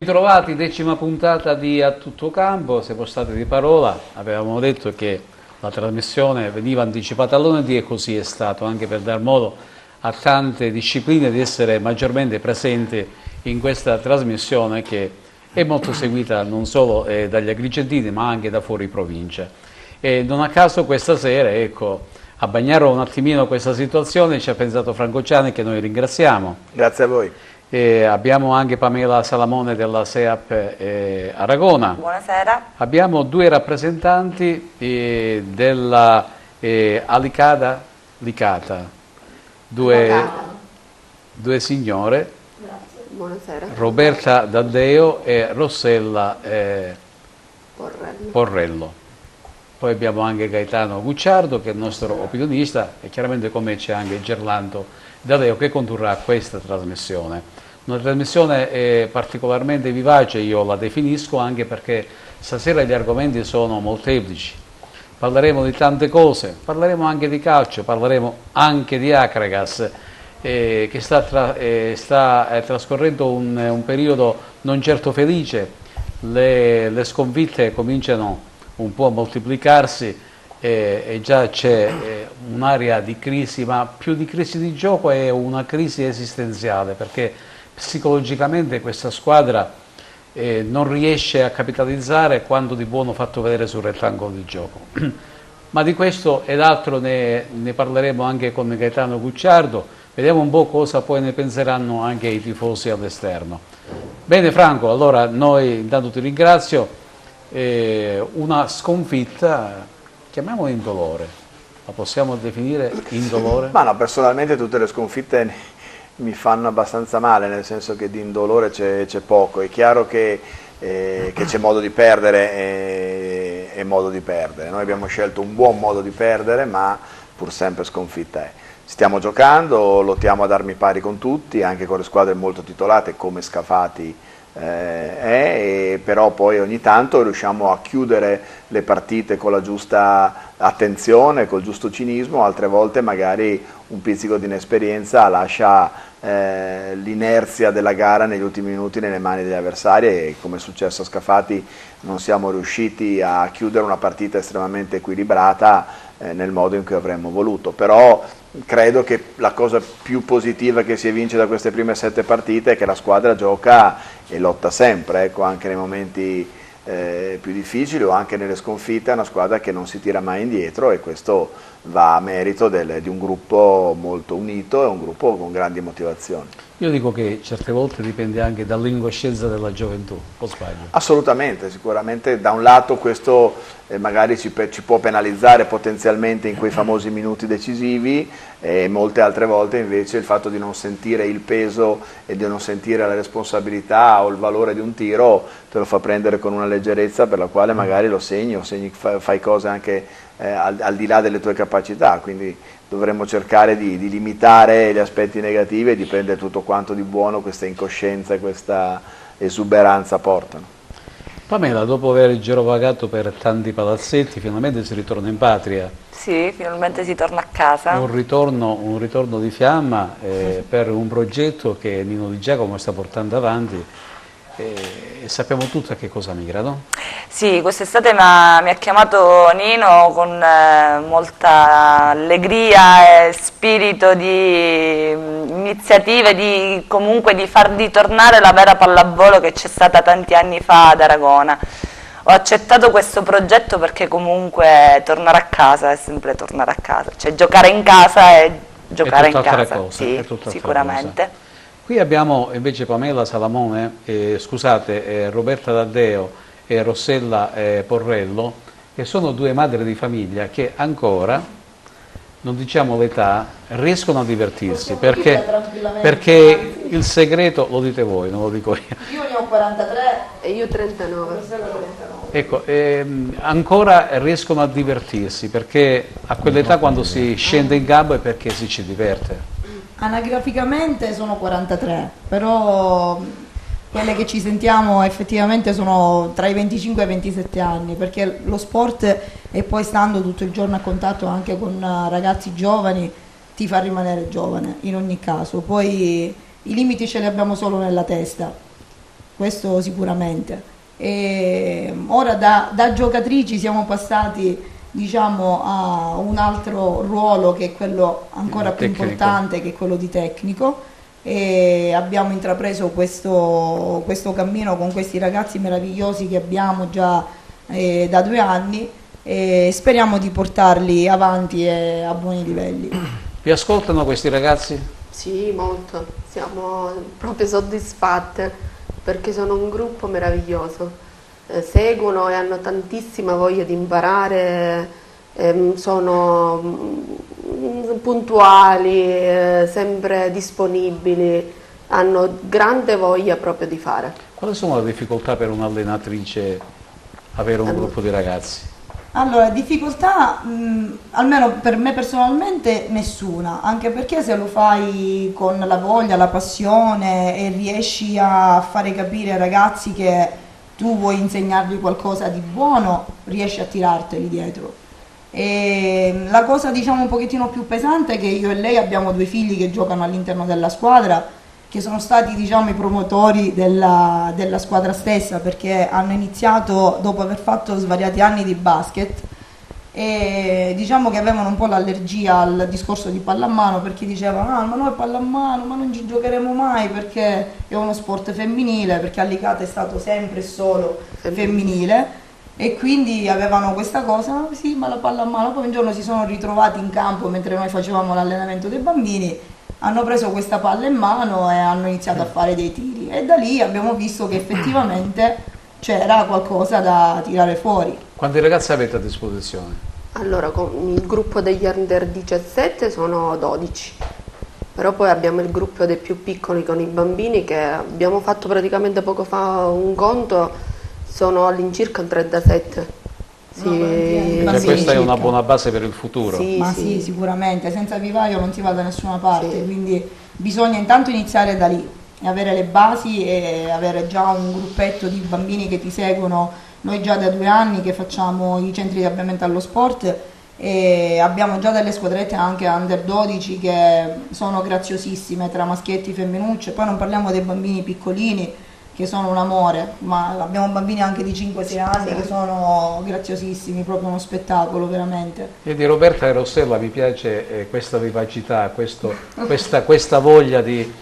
Trovati, 10ª puntata di A Tutto Campo, siamo stati di parola, avevamo detto che la trasmissione veniva anticipata a lunedì e così è stato, anche per dar modo a tante discipline di essere maggiormente presenti in questa trasmissione che è molto seguita non solo dagli agrigentini ma anche da fuori provincia. E non a caso questa sera, ecco, a bagnare un attimino questa situazione ci ha pensato Franco Ciani, che noi ringraziamo. Grazie a voi. Abbiamo anche Pamela Salamone della SEAP Aragona. Buonasera. Abbiamo due rappresentanti della Licata, due signore. Grazie. Buonasera. Roberta Daddeo e Rossella Porrello. Poi abbiamo anche Gaetano Gucciardo, che è il nostro opinionista, e chiaramente con me c'è anche Gerlando Daddeo che condurrà questa trasmissione. Una trasmissione particolarmente vivace, io la definisco, anche perché stasera gli argomenti sono molteplici. Parleremo di tante cose, parleremo anche di calcio, parleremo anche di Akragas, che sta trascorrendo un periodo non certo felice. Le sconfitte cominciano un po' a moltiplicarsi e già c'è un'area di crisi, ma più di crisi di gioco è una crisi esistenziale, perché psicologicamente questa squadra non riesce a capitalizzare quanto di buono fatto vedere sul rettangolo di gioco. Ma di questo ed altro ne parleremo anche con Gaetano Gucciardo, vediamo un po' cosa poi ne penseranno anche i tifosi all'esterno. Bene Franco, allora noi intanto ti ringrazio. Una sconfitta, chiamiamola indolore, la possiamo definire indolore? Ma no, personalmente tutte le sconfitte mi fanno abbastanza male, nel senso che di indolore c'è poco. È chiaro che c'è modo di perdere e modo di perdere. Noi abbiamo scelto un buon modo di perdere, ma pur sempre sconfitta è. Stiamo giocando, lottiamo ad armi pari con tutti, anche con le squadre molto titolate come Scafati, però poi ogni tanto riusciamo a chiudere le partite con la giusta attenzione, col giusto cinismo, altre volte magari un pizzico di inesperienza lascia l'inerzia della gara negli ultimi minuti nelle mani degli avversari, e come è successo a Scafati non siamo riusciti a chiudere una partita estremamente equilibrata nel modo in cui avremmo voluto. Però credo che la cosa più positiva che si evince da queste prime 7 partite è che la squadra gioca e lotta sempre, ecco, anche nei momenti più difficili o anche nelle sconfitte. È una squadra che non si tira mai indietro, e questo va a merito di un gruppo molto unito e un gruppo con grandi motivazioni. Io dico che certe volte dipende anche dall'incoscienza della gioventù, o sbaglio? Assolutamente, sicuramente da un lato questo magari ci può penalizzare potenzialmente in quei famosi minuti decisivi, e molte altre volte invece il fatto di non sentire il peso e di non sentire la responsabilità o il valore di un tiro te lo fa prendere con una leggerezza per la quale magari lo segni o fai cose anche al di là delle tue capacità, quindi dovremmo cercare di limitare gli aspetti negativi e di prendere tutto quanto di buono questa incoscienza e questa esuberanza portano. Pamela, dopo aver girovagato per tanti palazzetti, finalmente si ritorna in patria. Sì, finalmente si torna a casa. Un ritorno di fiamma per un progetto che Nino Di Giacomo sta portando avanti, e sappiamo tutti a che cosa mira, no? Sì, quest'estate mi ha chiamato Nino con molta allegria e spirito di iniziative, comunque di far ritornare la vera pallavolo che c'è stata tanti anni fa ad Aragona. Ho accettato questo progetto perché comunque tornare a casa è sempre tornare a casa, cioè giocare in casa e giocare in casa, cosa, sì, sicuramente. Qui abbiamo invece Pamela Salamone, Roberta Daddeo e Rossella Porrello, che sono due madri di famiglia che ancora, non diciamo l'età, riescono a divertirsi, perché il segreto lo dite voi, non lo dico io. Io ne ho 43 e io 39. Ecco, ancora riescono a divertirsi, perché a quell'età quando si scende in campo è perché si ci diverte. Anagraficamente sono 43, però quelle che ci sentiamo effettivamente sono tra i 25 e i 27 anni, perché lo sport, e poi stando tutto il giorno a contatto anche con ragazzi giovani, ti fa rimanere giovane in ogni caso. Poi i limiti ce li abbiamo solo nella testa. questo sicuramente. E ora da giocatrici siamo passati, diciamo, a un altro ruolo che è quello ancora più Tecnico. importante, che è quello di tecnico, e abbiamo intrapreso questo cammino con questi ragazzi meravigliosi che abbiamo già da 2 anni, e speriamo di portarli avanti e a buoni livelli. Vi ascoltano questi ragazzi? Sì, molto. Siamo proprio soddisfatte perché sono un gruppo meraviglioso. Seguono e hanno tantissima voglia di imparare, sono puntuali, sempre disponibili, hanno grande voglia proprio di fare. Quali sono le difficoltà per un'allenatrice avere un gruppo di ragazzi? Allora, difficoltà, almeno per me personalmente, nessuna, anche perché se lo fai con la voglia, la passione e riesci a fare capire ai ragazzi che tu vuoi insegnargli qualcosa di buono, riesci a tirarteli dietro. E la cosa, diciamo, un pochettino più pesante è che io e lei abbiamo 2 figli che giocano all'interno della squadra, che sono stati, diciamo, i promotori della squadra stessa, perché hanno iniziato dopo aver fatto svariati anni di basket e diciamo che avevano un po' l'allergia al discorso di pallamano, perché dicevano ma noi pallamano, ma non ci giocheremo mai perché è uno sport femminile, perché Alicata è stato sempre e solo femminile, e quindi avevano questa cosa, sì, ma la pallamano. Poi un giorno si sono ritrovati in campo mentre noi facevamo l'allenamento dei bambini, hanno preso questa palla in mano e hanno iniziato a fare dei tiri, e da lì abbiamo visto che effettivamente c'era qualcosa da tirare fuori. Quanti ragazzi avete a disposizione? Allora, con il gruppo degli under 17 sono 12, però poi abbiamo il gruppo dei più piccoli con i bambini che abbiamo fatto praticamente poco fa un conto, sono all'incirca 37. Sì, Quindi questa è una buona base per il futuro. Sì, Ma sì. sì, sicuramente, senza vivaio non si va da nessuna parte, Sì. quindi bisogna intanto iniziare da lì e avere le basi e avere già un gruppetto di bambini che ti seguono. Noi già da 2 anni che facciamo i centri di avviamento allo sport e abbiamo già delle squadrette anche under 12 che sono graziosissime tra maschietti e femminucce, poi non parliamo dei bambini piccolini che sono un amore, ma abbiamo bambini anche di 5-6 anni che sono graziosissimi, proprio uno spettacolo veramente. E di Roberta e Rossella mi piace questa vivacità, questa voglia di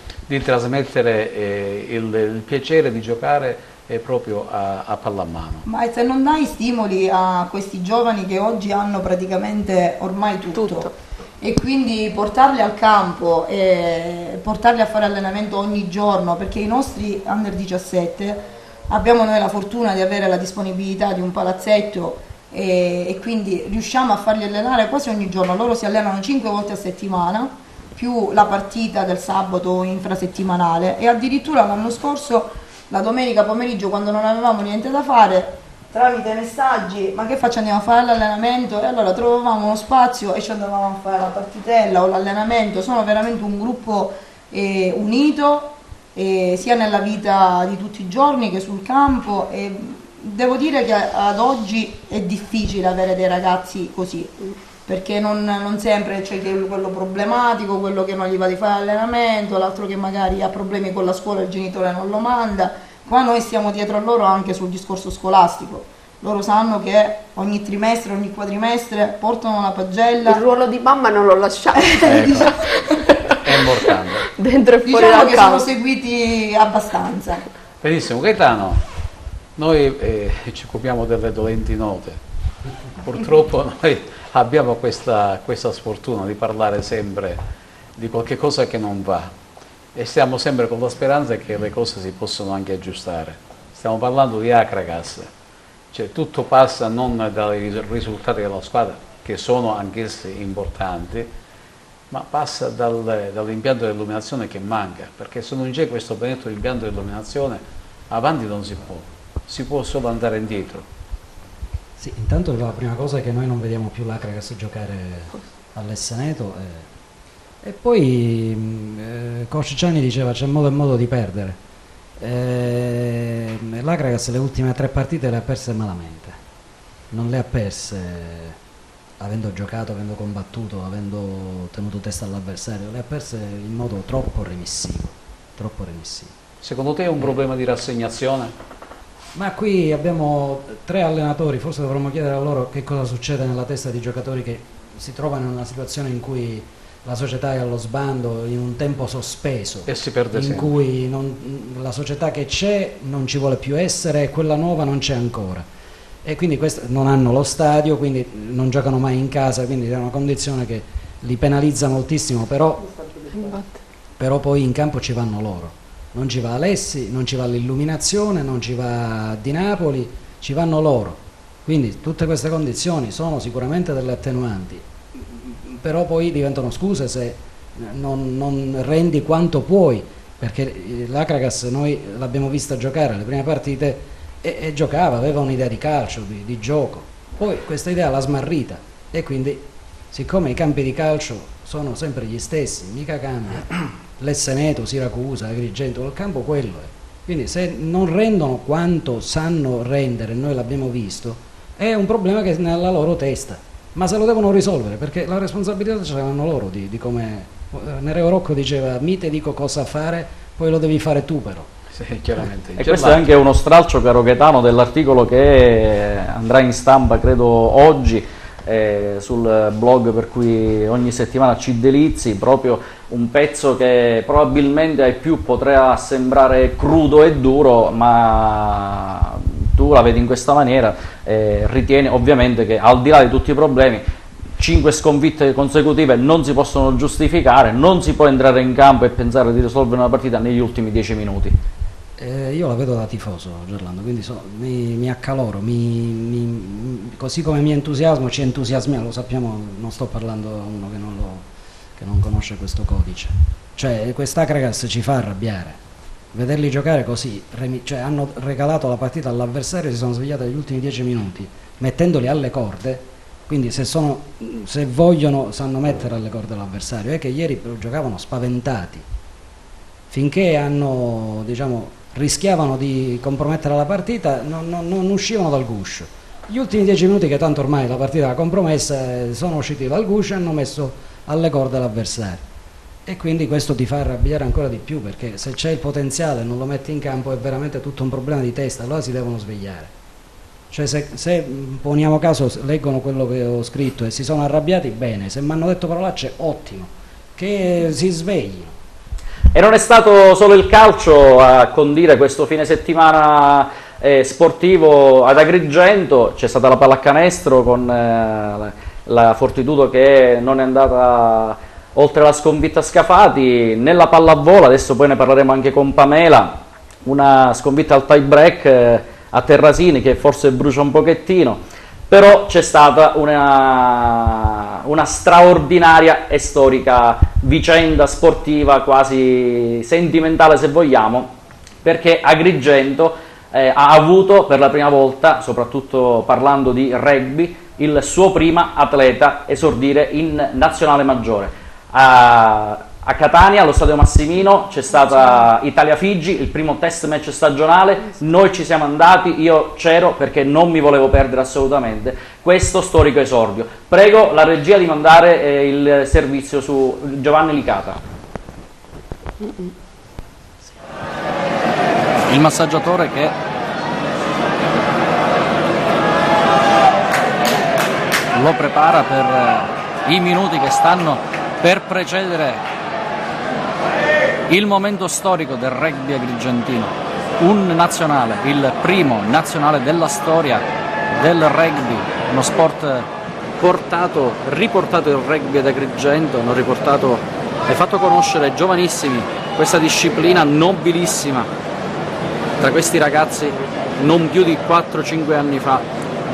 trasmettere il piacere di giocare proprio a pallamano. Ma se non dai stimoli a questi giovani che oggi hanno praticamente ormai tutto. E quindi portarli al campo e portarli a fare allenamento ogni giorno, perché i nostri under 17 abbiamo noi la fortuna di avere la disponibilità di un palazzetto e quindi riusciamo a farli allenare quasi ogni giorno. Loro si allenano 5 volte a settimana più la partita del sabato infrasettimanale, e addirittura l'anno scorso la domenica pomeriggio, quando non avevamo niente da fare, tramite messaggi, ma che faccio, andiamo a fare l'allenamento? E allora trovavamo uno spazio e ci andavamo a fare la partitella o l'allenamento. Sono veramente un gruppo unito, sia nella vita di tutti i giorni che sul campo, e devo dire che ad oggi è difficile avere dei ragazzi così, perché non sempre c'è quello problematico, quello che non gli va di fare l'allenamento, l'altro che magari ha problemi con la scuola e il genitore non lo manda. Qua noi stiamo dietro a loro anche sul discorso scolastico. Loro sanno che ogni trimestre, ogni quadrimestre portano una pagella. Il ruolo di mamma non lo lasciate. È importante. Dentro e fuori Diciamo dal che campo. sono seguiti abbastanza. Benissimo, Gaetano, noi ci occupiamo delle dolenti note. Purtroppo noi abbiamo questa sfortuna di parlare sempre di qualche cosa che non va. E stiamo sempre con la speranza che le cose si possano anche aggiustare. Stiamo parlando di Acragas, cioè tutto passa non dai risultati della squadra, che sono anch'essi importanti, ma passa dall'impianto di illuminazione che manca, perché se non c'è questo benedetto impianto di illuminazione avanti non si può solo andare indietro. Sì, intanto la prima cosa è che noi non vediamo più l'Acragas giocare all'Esseneto. E poi Coach Gianni diceva c'è modo e modo di perdere. L'Acragas le ultime 3 partite le ha perse malamente, non le ha perse avendo giocato, avendo combattuto, avendo tenuto testa all'avversario, le ha perse in modo troppo remissivo. Secondo te è un problema di rassegnazione? Ma qui abbiamo 3 allenatori, forse dovremmo chiedere a loro che cosa succede nella testa di giocatori che si trovano in una situazione in cui la società è allo sbando, in un tempo sospeso, E si perde in sempre. cui la società che c'è non ci vuole più essere e quella nuova non c'è ancora. E quindi non hanno lo stadio, quindi non giocano mai in casa, quindi è una condizione che li penalizza moltissimo, però poi in campo ci vanno loro. Non ci va Alessi, non ci va l'illuminazione, non ci va Di Napoli, ci vanno loro. Quindi tutte queste condizioni sono sicuramente delle attenuanti, però poi diventano scuse se non rendi quanto puoi, perché l'Akragas noi l'abbiamo vista giocare alle prime partite e giocava, aveva un'idea di calcio, di gioco. Poi questa idea l'ha smarrita e quindi, siccome i campi di calcio sono sempre gli stessi, mica cambia. L'Esseneto, Siracusa, Agrigento, il campo quello è. Quindi se non rendono quanto sanno rendere, noi l'abbiamo visto, è un problema che è nella loro testa, ma se lo devono risolvere, perché la responsabilità ce l'hanno loro di come Nereo Rocco diceva: mi te dico cosa fare, poi lo devi fare tu però. Sì, chiaramente. E questo è anche uno stralcio, caro Gaetano, dell'articolo che andrà in stampa credo oggi sul blog per cui ogni settimana ci delizi, proprio un pezzo che probabilmente ai più potrà sembrare crudo e duro, ma tu la vedi in questa maniera, ritieni ovviamente che al di là di tutti i problemi 5 sconfitte consecutive non si possono giustificare, non si può entrare in campo e pensare di risolvere una partita negli ultimi 10 minuti. Io la vedo da tifoso, Gerlando, quindi mi accaloro, così come mi entusiasmo, ci entusiasmiamo, lo sappiamo, non sto parlando a uno che non conosce questo codice. Cioè, quest'Akragas ci fa arrabbiare, vederli giocare così, cioè hanno regalato la partita all'avversario e si sono svegliati negli ultimi 10 minuti, mettendoli alle corde, quindi se vogliono sanno mettere alle corde l'avversario, è che ieri giocavano spaventati, finché hanno, rischiavano di compromettere la partita, non uscivano dal guscio. Gli ultimi 10 minuti, che tanto ormai la partita era compromessa, sono usciti dal guscio e hanno messo alle corde l'avversario. E quindi questo ti fa arrabbiare ancora di più, perché se c'è il potenziale e non lo metti in campo è veramente tutto un problema di testa, allora si devono svegliare. Cioè se poniamo caso, leggono quello che ho scritto e si sono arrabbiati, bene, se mi hanno detto parolacce, ottimo, che si sveglino. E non è stato solo il calcio a condire questo fine settimana sportivo ad Agrigento, c'è stata la pallacanestro con la Fortitudo che non è andata oltre la sconfitta a Scafati. Nella pallavolo, adesso poi ne parleremo anche con Pamela, una sconfitta al tie break a Terrasini che forse brucia un pochettino, però c'è stata una straordinaria e storica vicenda sportiva, quasi sentimentale se vogliamo, perché Agrigento ha avuto per la prima volta, soprattutto parlando di rugby, il suo prima atleta esordire in nazionale maggiore. A Catania, allo Stadio Massimino, c'è stata Italia-Figi, il primo test match stagionale, noi ci siamo andati, io c'ero perché non mi volevo perdere assolutamente questo storico esordio. Prego la regia di mandare il servizio su Giovanni Licata. Il massaggiatore che lo prepara per i minuti che stanno per precedere il momento storico del rugby agrigentino, un nazionale, il primo nazionale della storia del rugby, uno sport riportato il rugby ad Agrigento, hanno riportato e fatto conoscere ai giovanissimi questa disciplina nobilissima. Tra questi ragazzi, non più di 4-5 anni fa,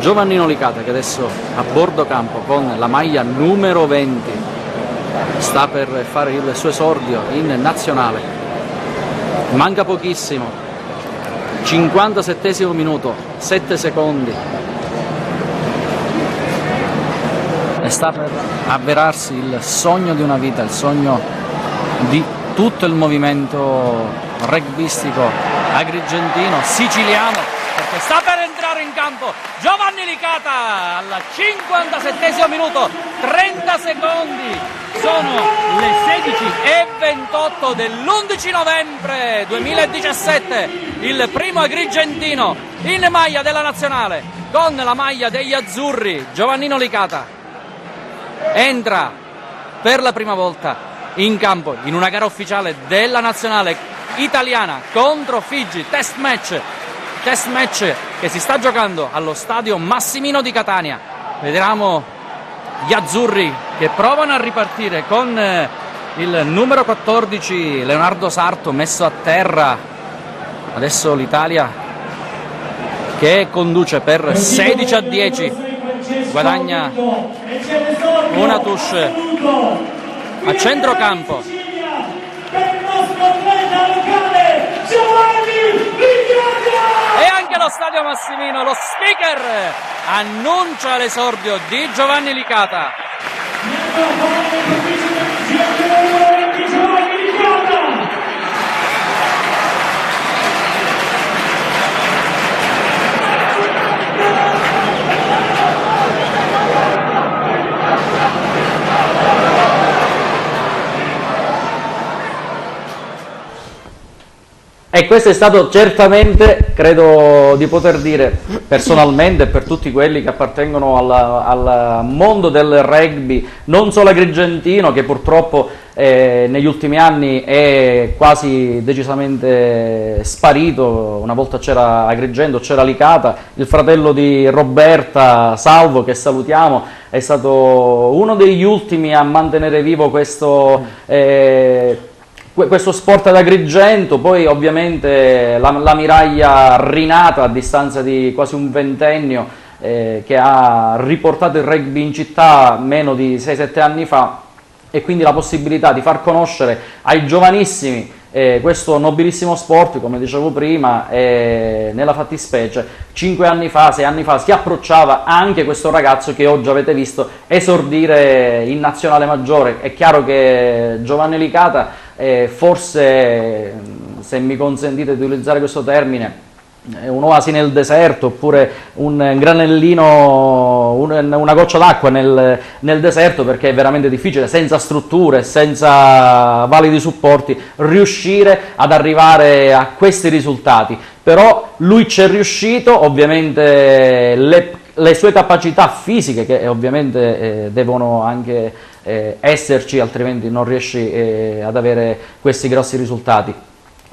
Giovannino Licata, che adesso a bordo campo con la maglia numero 20 sta per fare il suo esordio in nazionale. Manca pochissimo, 57esimo minuto, 7 secondi, e sta per avverarsi il sogno di una vita, il sogno di tutto il movimento rugbistico agrigentino, siciliano, perché che sta per entrare in campo Giovanni Licata al 57esimo minuto, 30 secondi, sono le 16:28 dell'11 novembre 2017, il primo agrigentino in maglia della nazionale con la maglia degli azzurri. Giovannino Licata entra per la prima volta in campo in una gara ufficiale della nazionale italiana contro Figi, test match che si sta giocando allo stadio Massimino di Catania. Vediamo gli azzurri che provano a ripartire con il numero 14 Leonardo Sarto messo a terra. Adesso l'Italia che conduce per 16-10, guadagna una touche a centrocampo. E anche lo stadio Massimino, lo speaker annuncia l'esordio di Giovanni Licata. E questo è stato certamente, credo di poter dire personalmente, per tutti quelli che appartengono al mondo del rugby, non solo agrigentino, che purtroppo negli ultimi anni è quasi decisamente sparito. Una volta c'era Agrigento, c'era Licata, il fratello di Roberta, Salvo, che salutiamo, è stato uno degli ultimi a mantenere vivo questo sport ad Agrigento. Poi ovviamente la miraglia rinata a distanza di quasi un ventennio che ha riportato il rugby in città meno di 6-7 anni fa, e quindi la possibilità di far conoscere ai giovanissimi questo nobilissimo sport, come dicevo prima, nella fattispecie 5 anni fa, 6 anni fa si approcciava anche questo ragazzo che oggi avete visto esordire in nazionale maggiore. È chiaro che Giovanni Licata forse, se mi consentite di utilizzare questo termine, un oasi nel deserto, oppure un granellino, una goccia d'acqua nel deserto, perché è veramente difficile, senza strutture, senza validi supporti, riuscire ad arrivare a questi risultati. Però lui ci è riuscito. Ovviamente le sue capacità fisiche, che ovviamente devono anche esserci, altrimenti non riesci ad avere questi grossi risultati,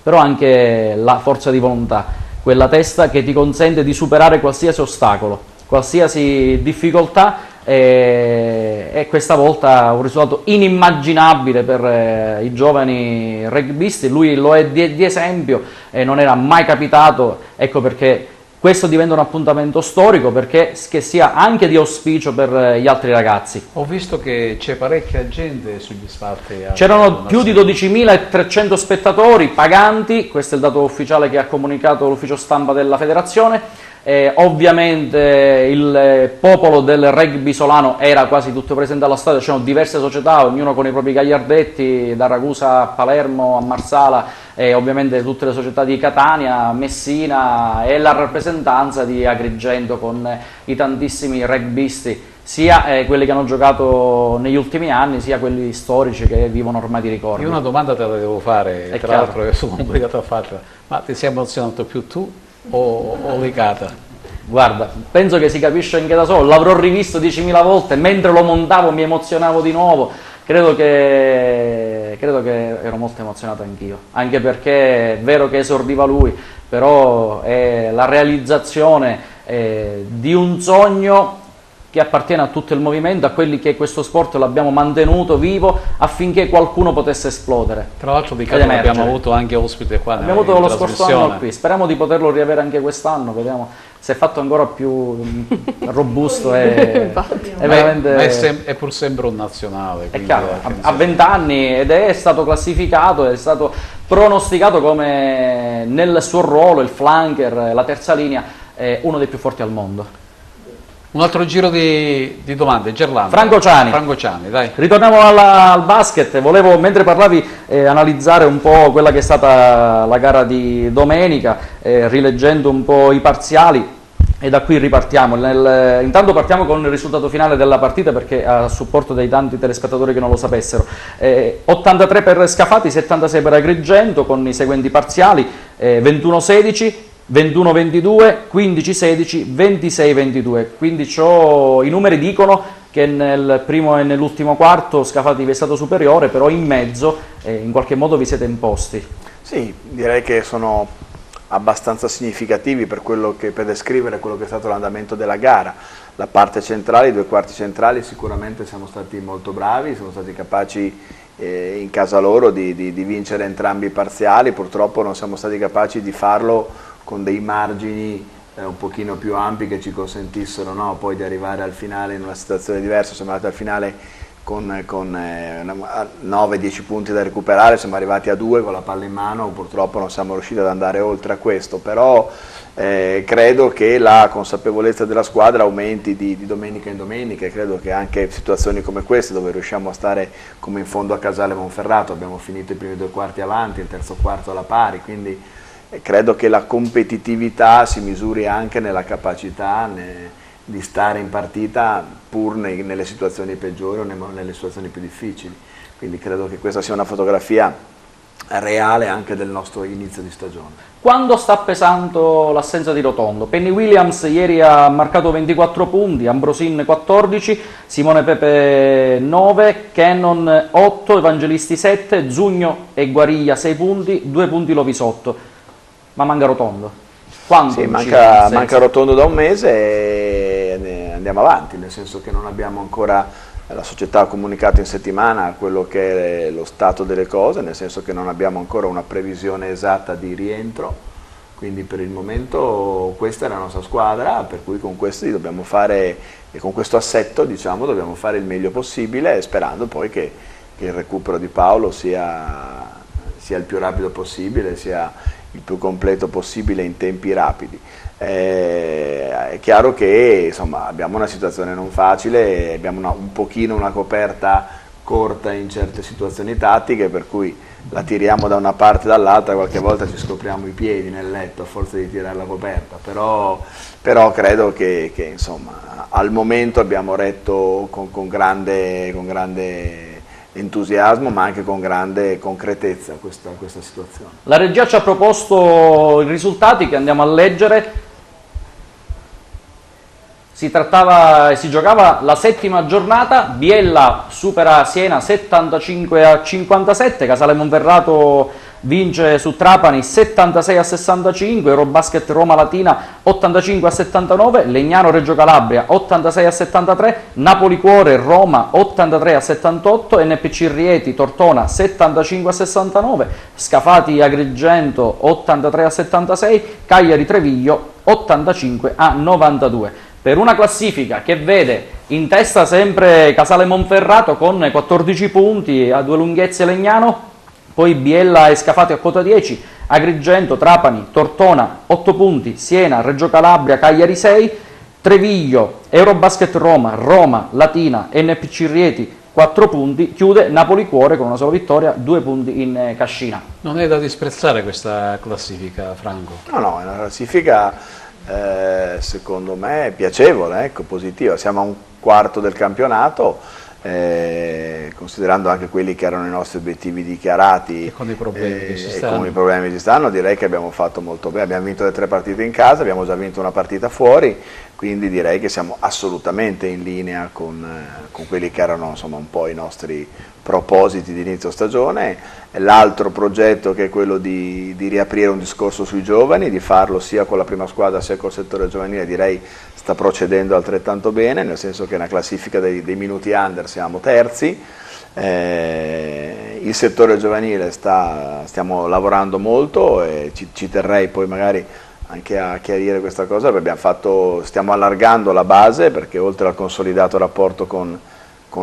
però anche la forza di volontà, quella testa che ti consente di superare qualsiasi ostacolo, qualsiasi difficoltà, e questa volta un risultato inimmaginabile per i giovani rugbisti. Lui lo è di esempio, non era mai capitato, ecco perché questo diventa un appuntamento storico, perché che sia anche di auspicio per gli altri ragazzi. Ho visto che c'è parecchia gente sugli spalti. C'erano più di 12.300 spettatori paganti, questo è il dato ufficiale che ha comunicato l'ufficio stampa della federazione. Ovviamente il popolo del rugby isolano era quasi tutto presente allo stadio, c'erano diverse società, ognuno con i propri gagliardetti, da Ragusa a Palermo a Marsala, e ovviamente tutte le società di Catania, Messina, e la rappresentanza di Agrigento con i tantissimi rugbisti, sia quelli che hanno giocato negli ultimi anni, sia quelli storici che vivono ormai di ricordi. Io una domanda te la devo fare, tra l'altro sono obbligato a farla, ma ti sei emozionato più tu o Licata? Guarda, penso che si capisce anche da solo, l'avrò rivisto 10.000 volte, mentre lo montavo mi emozionavo di nuovo. Credo che ero molto emozionato anch'io, anche perché è vero che esordiva lui, però è la realizzazione di un sogno che appartiene a tutto il movimento, a quelli che questo sport l'abbiamo mantenuto vivo affinché qualcuno potesse esplodere. Tra l'altro di Catania abbiamo avuto anche ospite qua. Abbiamo avuto lo scorso anno qui, speriamo di poterlo riavere anche quest'anno, vediamo se è fatto ancora più robusto e veramente... è pur sempre un nazionale. È chiaro, ha 20 anni ed è stato classificato, è stato pronosticato come nel suo ruolo, il flanker, la terza linea, uno dei più forti al mondo. Un altro giro di domande, Gerlando. Franco Ciani. Franco Ciani, dai. Ritorniamo al basket, volevo, mentre parlavi, analizzare un po' quella che è stata la gara di domenica, rileggendo un po' i parziali, e da qui ripartiamo. Intanto partiamo con il risultato finale della partita, perché a supporto dei tanti telespettatori che non lo sapessero. 83 per Scafati, 76 per Agrigento, con i seguenti parziali: 21-16, 21-22, 15-16, 26-22. Quindi i numeri dicono che nel primo e nell'ultimo quarto Scafati vi è stato superiore, però in mezzo in qualche modo vi siete imposti. Sì, direi che sono abbastanza significativi per descrivere quello che è stato l'andamento della gara. La parte centrale, i due quarti centrali, sicuramente siamo stati molto bravi, siamo stati capaci in casa loro di vincere entrambi i parziali. Purtroppo non siamo stati capaci di farlo con dei margini un pochino più ampi che ci consentissero, no, poi di arrivare al finale in una situazione diversa. Siamo andati al finale con 9-10 punti da recuperare, siamo arrivati a 2 con la palla in mano, purtroppo non siamo riusciti ad andare oltre a questo, però credo che la consapevolezza della squadra aumenti di domenica in domenica, e credo che anche situazioni come queste, dove riusciamo a stare come in fondo a Casale Monferrato, abbiamo finito i primi 2 quarti avanti, il terzo quarto alla pari, quindi credo che la competitività si misuri anche nella capacità di stare in partita pur nelle situazioni peggiori o nelle situazioni più difficili. Quindi credo che questa sia una fotografia reale anche del nostro inizio di stagione. Quando sta pesando l'assenza di Rotondo? Penny Williams ieri ha marcato 24 punti, Ambrosin 14, Simone Pepe 9, Cannon 8, Evangelisti 7, Zugno e Guariglia 6 punti, 2 punti Lovisotto. Ma manca Rotondo. Quando? Sì, manca Rotondo da un mese e andiamo avanti, nel senso che non abbiamo ancora, la società ha comunicato in settimana quello che è lo stato delle cose, nel senso che non abbiamo ancora una previsione esatta di rientro, quindi per il momento questa è la nostra squadra, per cui con questi dobbiamo fare, e con questo assetto diciamo dobbiamo fare il meglio possibile, sperando poi che il recupero di Paolo sia il più rapido possibile, sia il più completo possibile in tempi rapidi. È chiaro che insomma, abbiamo una situazione non facile, abbiamo un pochino una coperta corta in certe situazioni tattiche, per cui la tiriamo da una parte e dall'altra, qualche volta ci scopriamo i piedi nel letto a forza di tirare la coperta, però credo che insomma, al momento abbiamo retto con grande entusiasmo, ma anche con grande concretezza questa situazione. La regia ci ha proposto i risultati che andiamo a leggere. Si giocava la settima giornata, Biella supera Siena 75-57, Casale Monferrato vince su Trapani 76-65, Eurobasket Roma Latina 85-79, Legnano Reggio Calabria 86-73, Napoli Cuore Roma 83-78, NPC Rieti Tortona 75-69, Scafati Agrigento 83-76, Cagliari Treviglio 85-92. Per una classifica che vede in testa sempre Casale Monferrato con 14 punti, a 2 lunghezze Legnano, poi Biella e Scafati a quota 10, Agrigento, Trapani, Tortona 8 punti, Siena, Reggio Calabria, Cagliari 6, Treviglio, Eurobasket Roma, Roma, Latina, NPC Rieti 4 punti, chiude Napoli Cuore con una sola vittoria, 2 punti in cascina. Non è da disprezzare questa classifica, Franco? No, è una classifica secondo me piacevole, ecco, positiva. Siamo a un quarto del campionato, considerando anche quelli che erano i nostri obiettivi dichiarati e con i problemi che ci stanno, direi che abbiamo fatto molto bene. Abbiamo vinto le 3 partite in casa, abbiamo già vinto una partita fuori, quindi direi che siamo assolutamente in linea con quelli che erano insomma un po' i nostri propositi di inizio stagione. L'altro progetto, che è quello di riaprire un discorso sui giovani, di farlo sia con la prima squadra sia col settore giovanile, direi sta procedendo altrettanto bene, nel senso che nella classifica dei minuti under siamo terzi. Il settore giovanile stiamo lavorando molto, e ci terrei poi magari anche a chiarire questa cosa, perché stiamo allargando la base, perché oltre al consolidato rapporto con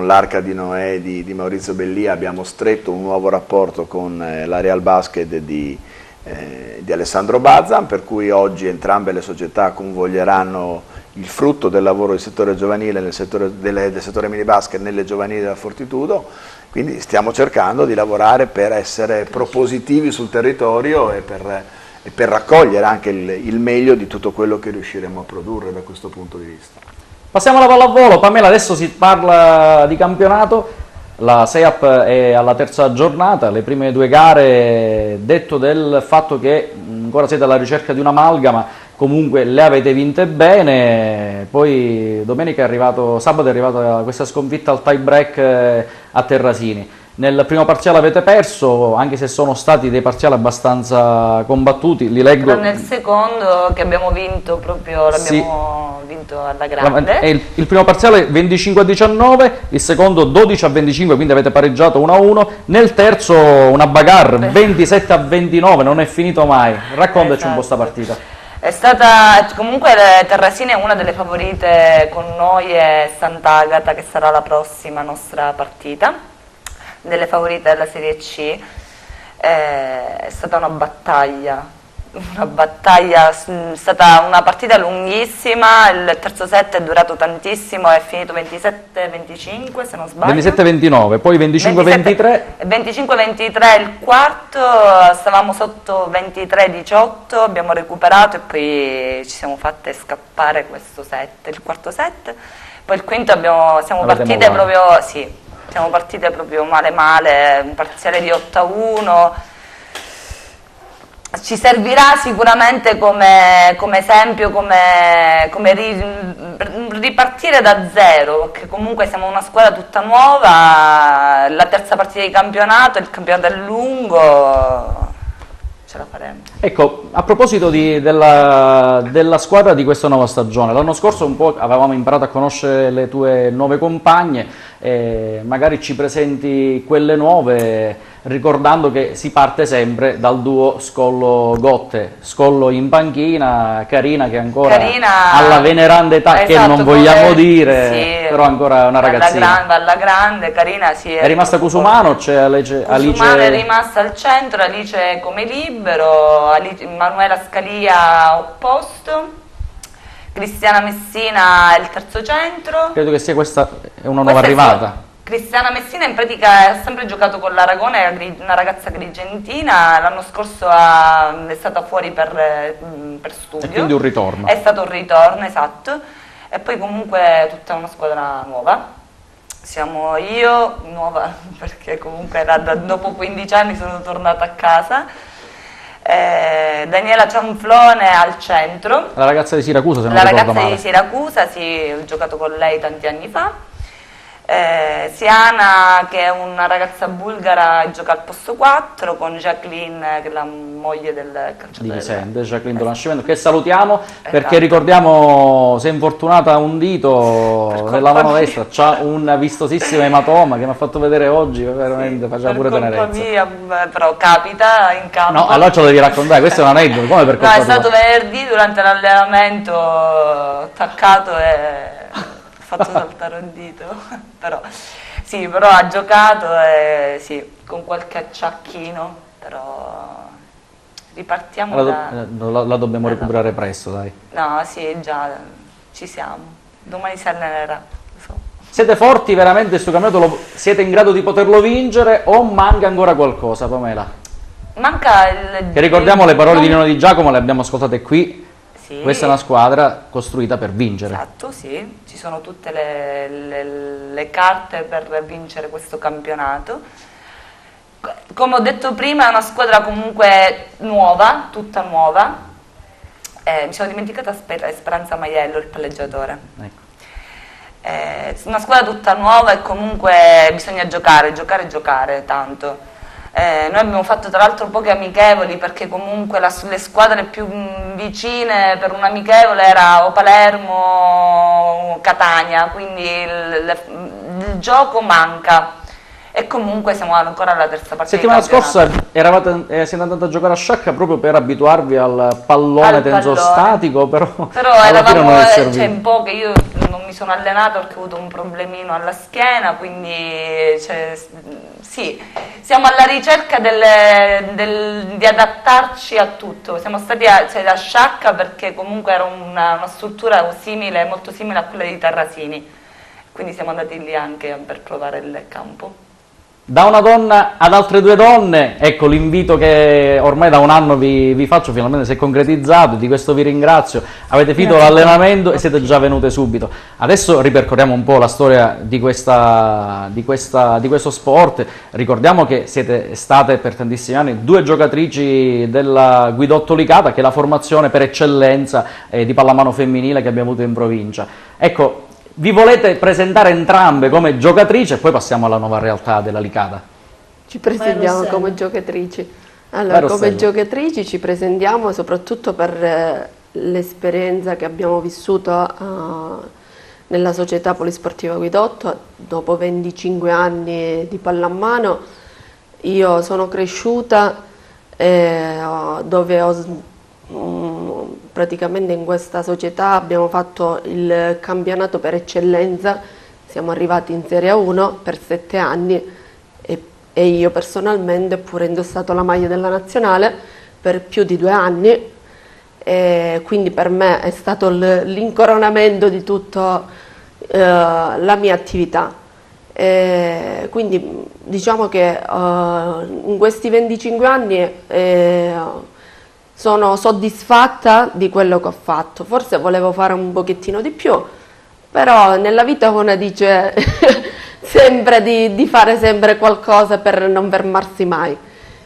l'Arca di Noè di Maurizio Bellia abbiamo stretto un nuovo rapporto con la Real Basket di Alessandro Bazzan, per cui oggi entrambe le società convoglieranno il frutto del lavoro del settore giovanile, del settore minibasket nelle giovanili della Fortitudo, quindi stiamo cercando di lavorare per essere propositivi sul territorio e per raccogliere anche il meglio di tutto quello che riusciremo a produrre da questo punto di vista. Passiamo alla pallavolo. Pamela, adesso si parla di campionato. La SEAP è alla terza giornata, le prime 2 gare, detto del fatto che ancora siete alla ricerca di un'amalgama, comunque le avete vinte bene, poi sabato è arrivata questa sconfitta al tie break a Terrasini. Nel primo parziale avete perso, anche se sono stati dei parziali abbastanza combattuti, li leggo. Però nel secondo che abbiamo vinto proprio, l'abbiamo vinto alla grande. Il primo parziale 25-19, il secondo 12-25, quindi avete pareggiato 1-1. Nel terzo una bagarre 27-29, non è finito mai. Raccontaci un po' sta partita. È stata, comunque Terrasini è una delle favorite con noi e Sant'Agata, che sarà la prossima nostra partita, delle favorite della Serie C. È stata una battaglia, è stata una partita lunghissima, il terzo set è durato tantissimo, è finito 27-25 se non sbaglio. 27-29, poi 25-23. 25-23 il quarto, stavamo sotto 23-18, abbiamo recuperato e poi ci siamo fatte scappare questo set, il quarto set. Poi il quinto siamo partite proprio, sì. Siamo partite proprio male, un parziale di 8-1, ci servirà sicuramente come esempio, come ripartire da zero, perché comunque siamo una squadra tutta nuova, la terza partita di campionato, il campionato è lungo, ce la faremo. Ecco, a proposito della squadra di questa nuova stagione, l'anno scorso un po' avevamo imparato a conoscere le tue nuove compagne, magari ci presenti quelle nuove, ricordando che si parte sempre dal duo Scollo-Gotte, Scollo in panchina, Carina che ancora alla veneranda età, esatto, che non vogliamo dire, sì, però ancora una ragazzina. Alla grande, Carina sì. È rimasta Cusumano, c'è Alice? Cusumano è rimasta al centro, Alice come libero, Manuela Scalia opposto, Cristiana Messina è il terzo centro. Credo che sia questa è una nuova arrivata. Cristiana Messina in pratica ha sempre giocato con l'Aragona, è una ragazza agrigentina, l'anno scorso è stata fuori per studio. E quindi un ritorno. È stato un ritorno, esatto. E poi comunque tutta una squadra nuova. Siamo io, nuova, perché comunque dopo 15 anni sono tornata a casa. Daniela Cianflone al centro. La ragazza di Siracusa, se non ricordo male. La ragazza di Siracusa, sì, ho giocato con lei tanti anni fa. Siana, che è una ragazza bulgara, gioca al posto 4 con Jacqueline, che è la moglie del calciatore di Vicente, Jacqueline Donascimento, che salutiamo, perché ricordiamo si è infortunata un dito nella mano destra, c'ha un vistosissimo ematoma che mi ha fatto vedere oggi, veramente faceva pure tenerezza. Mia, però capita in campo. No, allora ce lo devi raccontare, questo è un aneddoto, come per colpa è stato venerdì durante l'allenamento, attaccato e fatto saltare un dito, però ha giocato e sì, con qualche acciacchino, però ripartiamo la dobbiamo recuperare presto, dai. No, sì, già ci siamo, domani si allenerà. Siete forti veramente, questo campionato siete in grado di poterlo vincere o manca ancora qualcosa, Pamela? Manca che ricordiamo le parole di Nino Di Giacomo, le abbiamo ascoltate qui. Sì. Questa è una squadra costruita per vincere. Esatto, sì, ci sono tutte le carte per vincere questo campionato. Come ho detto prima è una squadra comunque nuova, tutta nuova. Mi sono dimenticata Speranza Maiello, il palleggiatore. Ecco. Una squadra tutta nuova e comunque bisogna giocare tanto. Noi abbiamo fatto tra l'altro poche amichevoli perché comunque le squadre più vicine per un amichevole era o Palermo o Catania, quindi il gioco manca e comunque siamo ancora alla terza partita. Settimana scorsa siete andati a giocare a Sciacca proprio per abituarvi al pallone tensostatico, però eravamo in poche, io non mi sono allenata perché ho avuto un problemino alla schiena, quindi sì, siamo alla ricerca di adattarci a tutto. Siamo stati a Sciacca perché comunque era una struttura molto simile a quella di Terrasini, quindi siamo andati lì anche per provare il campo. Da una donna ad altre due donne, ecco l'invito che ormai da un anno vi faccio, finalmente si è concretizzato, di questo vi ringrazio, avete finito l'allenamento e siete già venute subito. Adesso ripercorriamo un po' la storia di questo sport, ricordiamo che siete state per tantissimi anni 2 giocatrici della Guidotto Licata, che è la formazione per eccellenza di pallamano femminile che abbiamo avuto in provincia. Ecco, vi volete presentare entrambe come giocatrici e poi passiamo alla nuova realtà della Licata? Ci presentiamo come giocatrici. Allora, come giocatrici ci presentiamo soprattutto per l'esperienza che abbiamo vissuto nella società polisportiva Guidotto. Dopo 25 anni di pallamano io sono cresciuta dove praticamente in questa società abbiamo fatto il campionato per eccellenza, siamo arrivati in Serie 1 per 7 anni e io personalmente pure indossato la maglia della nazionale per più di 2 anni, e quindi per me è stato l'incoronamento di tutta la mia attività. Quindi diciamo che in questi 25 anni sono soddisfatta di quello che ho fatto. Forse volevo fare un pochettino di più, però nella vita uno dice sempre di fare sempre qualcosa per non fermarsi mai.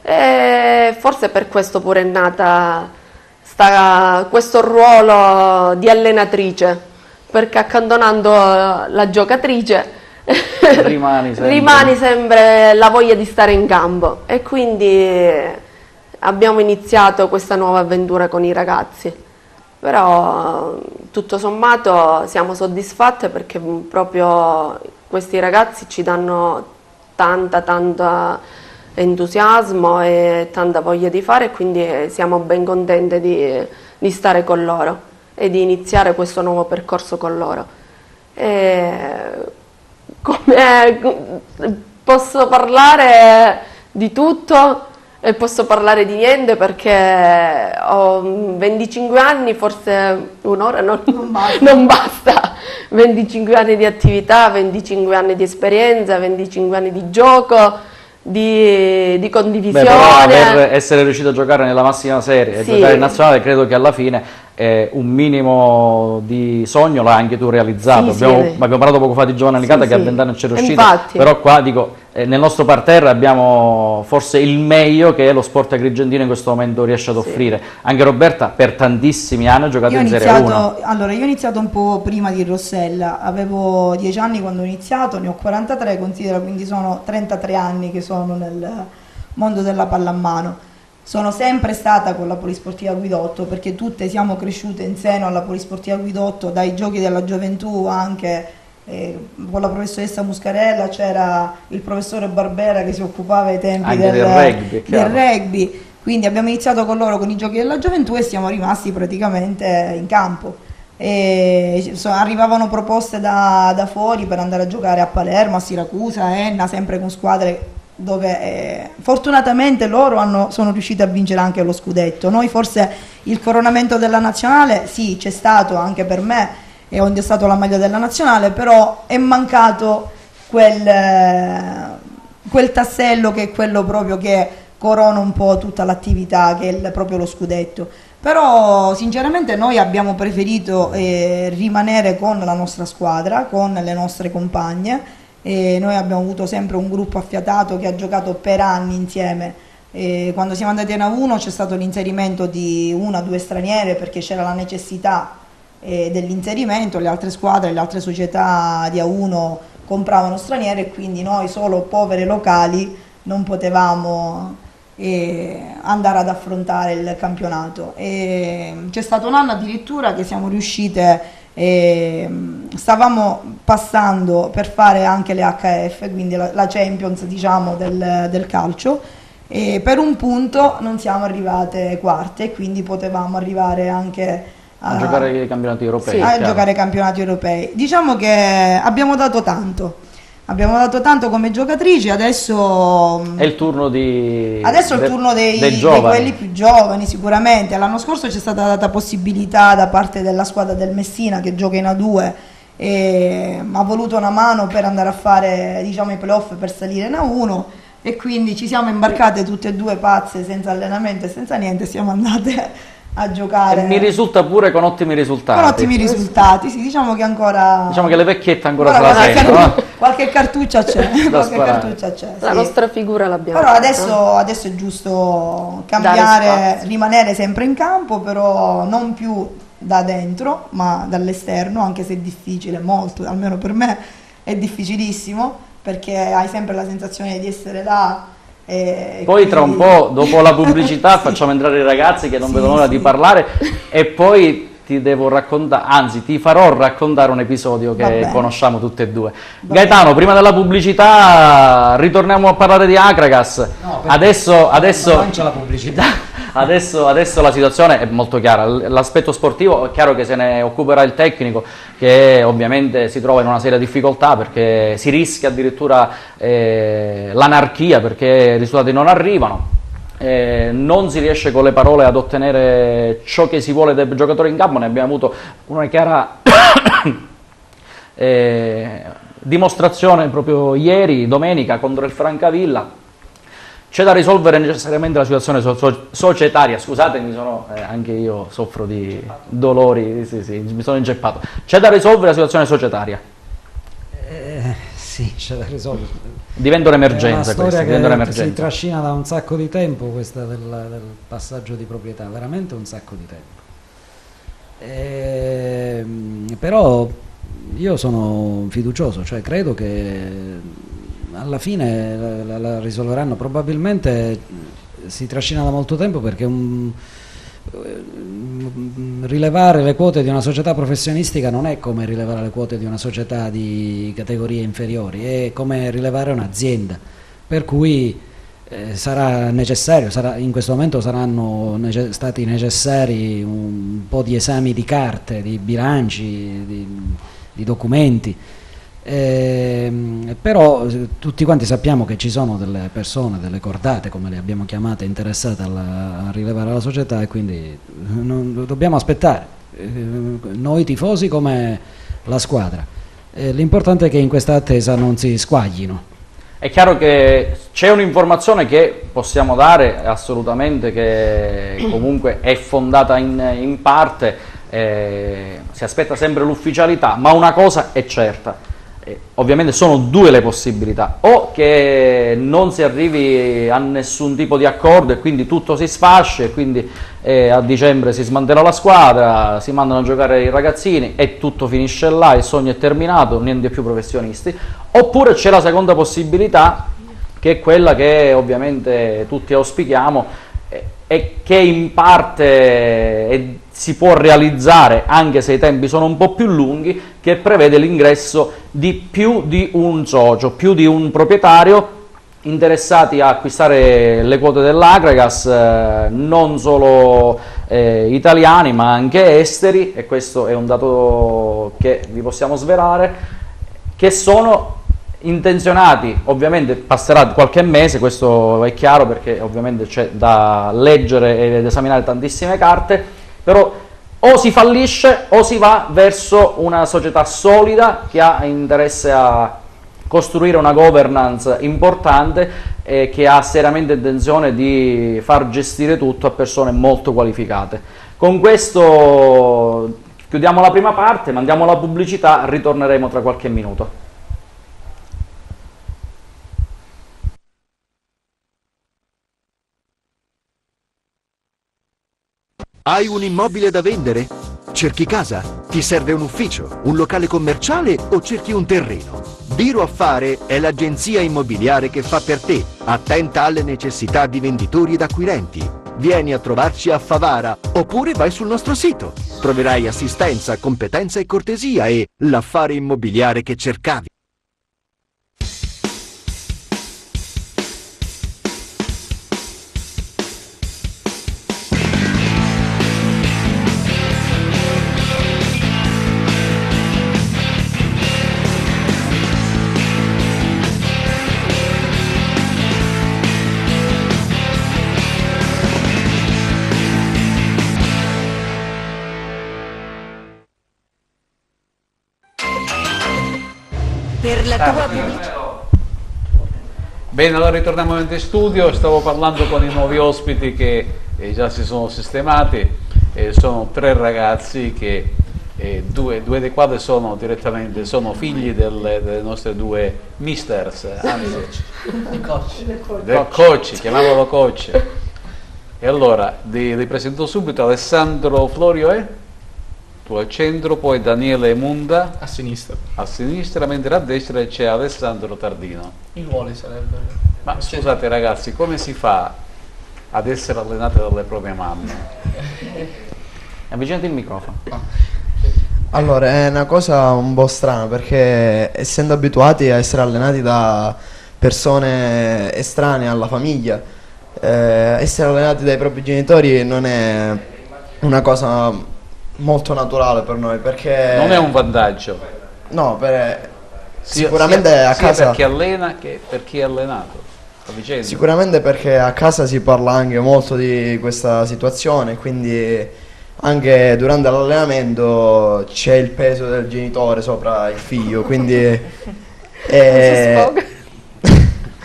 E forse per questo pure è nata questo ruolo di allenatrice, perché accantonando la giocatrice rimane sempre la voglia di stare in campo, e quindi abbiamo iniziato questa nuova avventura con i ragazzi, però tutto sommato siamo soddisfatte perché proprio questi ragazzi ci danno tanta entusiasmo e tanta voglia di fare, e quindi siamo ben contente di stare con loro e di iniziare questo nuovo percorso con loro. Posso parlare di tutto e posso parlare di niente perché ho 25 anni, forse un'ora non basta. 25 anni di attività, 25 anni di esperienza, 25 anni di gioco, di condivisione. Però essere riuscito a giocare nella massima serie e giocare in nazionale, credo che alla fine un minimo di sogno l'hai anche tu realizzato. Abbiamo parlato poco fa di Giovanna Licata che a 20 anni non c'è riuscita, però qua dico, nel nostro parterre abbiamo forse il meglio che lo sport agrigentino in questo momento riesce ad offrire. Anche Roberta per tantissimi anni ha giocato in Serie 1. Allora, io ho iniziato un po' prima di Rossella, avevo 10 anni quando ho iniziato, ne ho 43, considera, quindi sono 33 anni che sono nel mondo della pallamano. Sono sempre stata con la Polisportiva Guidotto perché tutte siamo cresciute in seno alla Polisportiva Guidotto, dai giochi della gioventù anche con la professoressa Muscarella, c'era il professore Barbera che si occupava ai tempi del rugby, quindi abbiamo iniziato con loro con i giochi della gioventù e siamo rimasti praticamente in campo. Arrivavano proposte da fuori per andare a giocare a Palermo, a Siracusa, a Enna, sempre con squadre dove fortunatamente loro sono riusciti a vincere anche lo scudetto. Noi forse il coronamento della nazionale sì, c'è stato anche per me e ho indossato la maglia della nazionale, però è mancato quel tassello che è quello proprio che corona un po' tutta l'attività, che è proprio lo scudetto. Però sinceramente noi abbiamo preferito rimanere con la nostra squadra, con le nostre compagne. E noi abbiamo avuto sempre un gruppo affiatato che ha giocato per anni insieme. Quando siamo andati in A1 c'è stato l'inserimento di 1 o 2 straniere perché c'era la necessità dell'inserimento, le altre squadre, le altre società di A1 compravano straniere e quindi noi solo povere locali non potevamo andare ad affrontare il campionato. C'è stato un anno addirittura che siamo riuscite, stavamo passando per fare anche le HF, quindi la Champions diciamo del calcio, e per un punto non siamo arrivate quarte, quindi potevamo arrivare anche a giocare i campionati europei. Sì, a giocare ai campionati europei. Diciamo che abbiamo dato tanto come giocatrici, adesso è il turno di adesso è il turno di quelli più giovani sicuramente. L'anno scorso c'è stata data possibilità da parte della squadra del Messina che gioca in A2 e ha voluto una mano per andare a fare, diciamo, i playoff per salire in A1, e quindi ci siamo imbarcate tutte e due pazze, senza allenamento e senza niente, siamo andate a giocare. E mi risulta pure con ottimi risultati. Con ottimi risultati, sì, diciamo che ancora... Diciamo che le vecchiette ancora se la sentono. Qualche cartuccia c'è, La nostra figura l'abbiamo. Però adesso è giusto cambiare, rimanere sempre in campo, però non più da dentro, ma dall'esterno, anche se è difficile, molto, almeno per me è difficilissimo, perché hai sempre la sensazione di essere là. Poi tra un po', dopo la pubblicità, sì, facciamo entrare i ragazzi che non vedono l'ora di parlare, e poi ti devo raccontare, anzi ti farò raccontare un episodio che conosciamo tutte e due. Gaetano, prima della pubblicità ritorniamo a parlare di Akragas. No, adesso non c'è la pubblicità. Adesso la situazione è molto chiara, l'aspetto sportivo è chiaro che se ne occuperà il tecnico, che ovviamente si trova in una seria difficoltà perché si rischia addirittura l'anarchia perché i risultati non arrivano, non si riesce con le parole ad ottenere ciò che si vuole dai giocatori in campo. Ne abbiamo avuto una chiara dimostrazione proprio ieri, domenica, contro il Francavilla. C'è da risolvere necessariamente la situazione societaria, scusatemi, anche io soffro di dolori, sì, mi sono inceppato. C'è da risolvere la situazione societaria. Sì, c'è da risolvere. Diventa un'emergenza questa, diventa un'emergenza. Si trascina da un sacco di tempo questa del passaggio di proprietà, veramente un sacco di tempo. Però io sono fiducioso, cioè credo che alla fine la risolveranno. Probabilmente si trascina da molto tempo perché rilevare le quote di una società professionistica non è come rilevare le quote di una società di categorie inferiori, è come rilevare un'azienda, per cui sarà necessario, in questo momento saranno stati necessari un po' di esami di carte, di bilanci, di documenti. Però tutti quanti sappiamo che ci sono delle persone, delle cordate come le abbiamo chiamate, interessate a rilevare la società, e quindi dobbiamo aspettare, noi tifosi come la squadra. L'importante è che in questa attesa non si squaglino. È chiaro che c'è un'informazione che possiamo dare assolutamente, che comunque è fondata in parte, si aspetta sempre l'ufficialità, ma una cosa è certa. Ovviamente sono due le possibilità: o che non si arrivi a nessun tipo di accordo e quindi tutto si sfascia e quindi a dicembre si smantella la squadra, si mandano a giocare i ragazzini e tutto finisce là, il sogno è terminato, niente più professionisti. Oppure c'è la seconda possibilità, che è quella che ovviamente tutti auspichiamo e che in parte si può realizzare, anche se i tempi sono un po' più lunghi, che prevede l'ingresso di più di un socio, più di un proprietario interessati a acquistare le quote dell'Akragas, non solo italiani ma anche esteri, e questo è un dato che vi possiamo svelare, che sono intenzionati. Ovviamente passerà qualche mese, questo è chiaro, perché ovviamente c'è da leggere ed esaminare tantissime carte, però o si fallisce o si va verso una società solida che ha interesse a costruire una governance importante e che ha seriamente intenzione di far gestire tutto a persone molto qualificate. Con questo chiudiamo la prima parte, mandiamo la pubblicità, ritorneremo tra qualche minuto. Hai un immobile da vendere? Cerchi casa? Ti serve un ufficio, un locale commerciale o cerchi un terreno? Biro Affare è l'agenzia immobiliare che fa per te, attenta alle necessità di venditori ed acquirenti. Vieni a trovarci a Favara oppure vai sul nostro sito. Troverai assistenza, competenza e cortesia e l'affare immobiliare che cercavi. per la tua pubblicità. Bene, allora ritorniamo in studio. Stavo parlando con i nuovi ospiti che già si sono sistemati. Sono 3 ragazzi che due dei quali sono figli delle nostre 2 misters, anzi del coach, chiamavolo coach. E allora li presento subito: Alessandro Florio tu al centro, poi Daniele Munda a sinistra, mentre a destra c'è Alessandro Tardino. il ruolo sarebbe. Ma scusate ragazzi, come si fa ad essere allenati dalle proprie mamme? Avvicinati il microfono. Allora, è una cosa un po' strana, perché essendo abituati a essere allenati da persone estranee alla famiglia, essere allenati dai propri genitori non è una cosa molto naturale per noi, perché non è un vantaggio. No, sicuramente a casa, sia per chi allena che per chi è allenato. Sicuramente perché a casa si parla anche molto di questa situazione, quindi anche durante l'allenamento c'è il peso del genitore sopra il figlio, quindi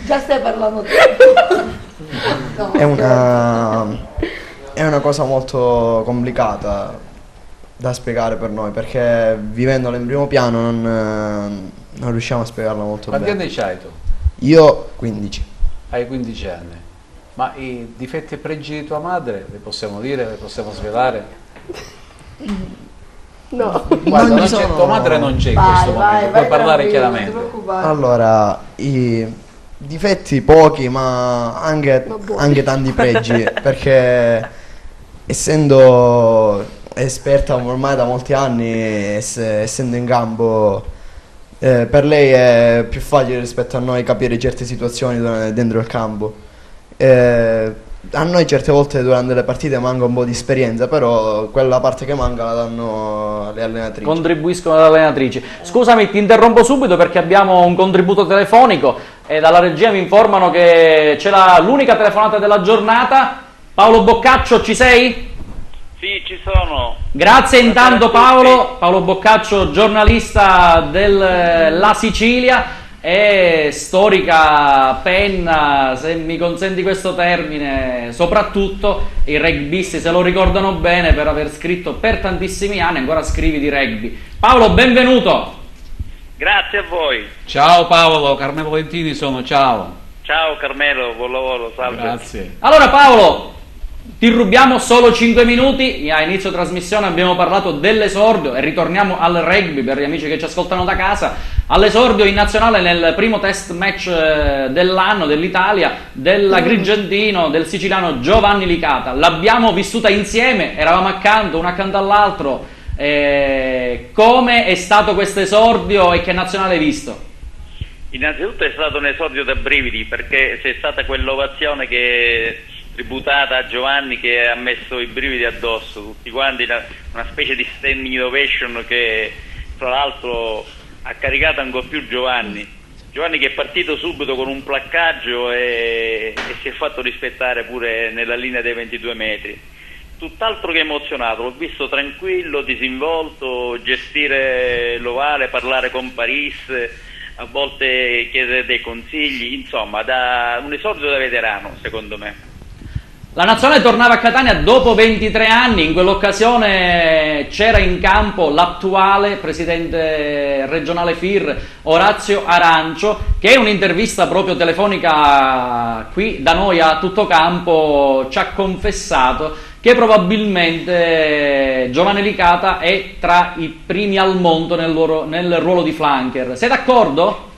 Già stai parlando tu. No, è una cosa molto complicata da spiegare per noi, perché vivendola in primo piano non riusciamo a spiegarla molto bene. Quanti anni c'hai tu? Io 15. Hai 15 anni. Ma i difetti e pregi di tua madre li possiamo dire, li possiamo svelare? No. Guarda, non c'è, tua madre non c'è in questo momento, puoi parlare chiaramente. Allora, i difetti pochi, ma anche tanti pregi, perché essendo esperta ormai da molti anni, essendo in campo, per lei è più facile rispetto a noi capire certe situazioni dentro il campo. A noi certe volte durante le partite manca un po' di esperienza, però quella parte che manca la danno le allenatrici. Contribuiscono le allenatrici. Scusami, ti interrompo subito perché abbiamo un contributo telefonico e dalla regia mi informano che c'è l'unica telefonata della giornata. Paolo Boccaccio, ci sei? Sì, ci sono. Grazie intanto Paolo Boccaccio, giornalista della Sicilia e storica penna, se mi consenti questo termine, soprattutto i rugbisti se lo ricordano bene per aver scritto per tantissimi anni, ancora scrivi di rugby. Paolo, benvenuto. Grazie a voi. Ciao Paolo, Carmelo Lentini sono, ciao. Ciao Carmelo, buon lavoro, salve. Grazie. Allora Paolo, ti rubiamo solo 5 minuti, a inizio trasmissione abbiamo parlato dell'esordio e ritorniamo al rugby per gli amici che ci ascoltano da casa, all'esordio in nazionale nel primo test match dell'anno dell'Italia, dell'agrigentino, del siciliano Giovanni Licata. L'abbiamo vissuta insieme, eravamo uno accanto all'altro. Come è stato questo esordio e che nazionale hai visto? Innanzitutto è stato un esordio da brividi, perché c'è stata quell'ovazione che tributata a Giovanni che ha messo i brividi addosso, tutti quanti, una specie di standing ovation che fra l'altro ha caricato ancora più Giovanni che è partito subito con un placcaggio e si è fatto rispettare pure nella linea dei 22 metri, tutt'altro che emozionato, l'ho visto tranquillo, disinvolto, gestire l'ovale, parlare con Paris, a volte chiedere dei consigli, insomma da un esordio da veterano secondo me. La nazionale tornava a Catania dopo 23 anni, in quell'occasione c'era in campo l'attuale presidente regionale FIR, Orazio Arancio, che in un'intervista proprio telefonica qui da noi a Tutto Campo ci ha confessato che probabilmente Giovanni Licata è tra i primi al mondo nel ruolo di flanker. Sei d'accordo?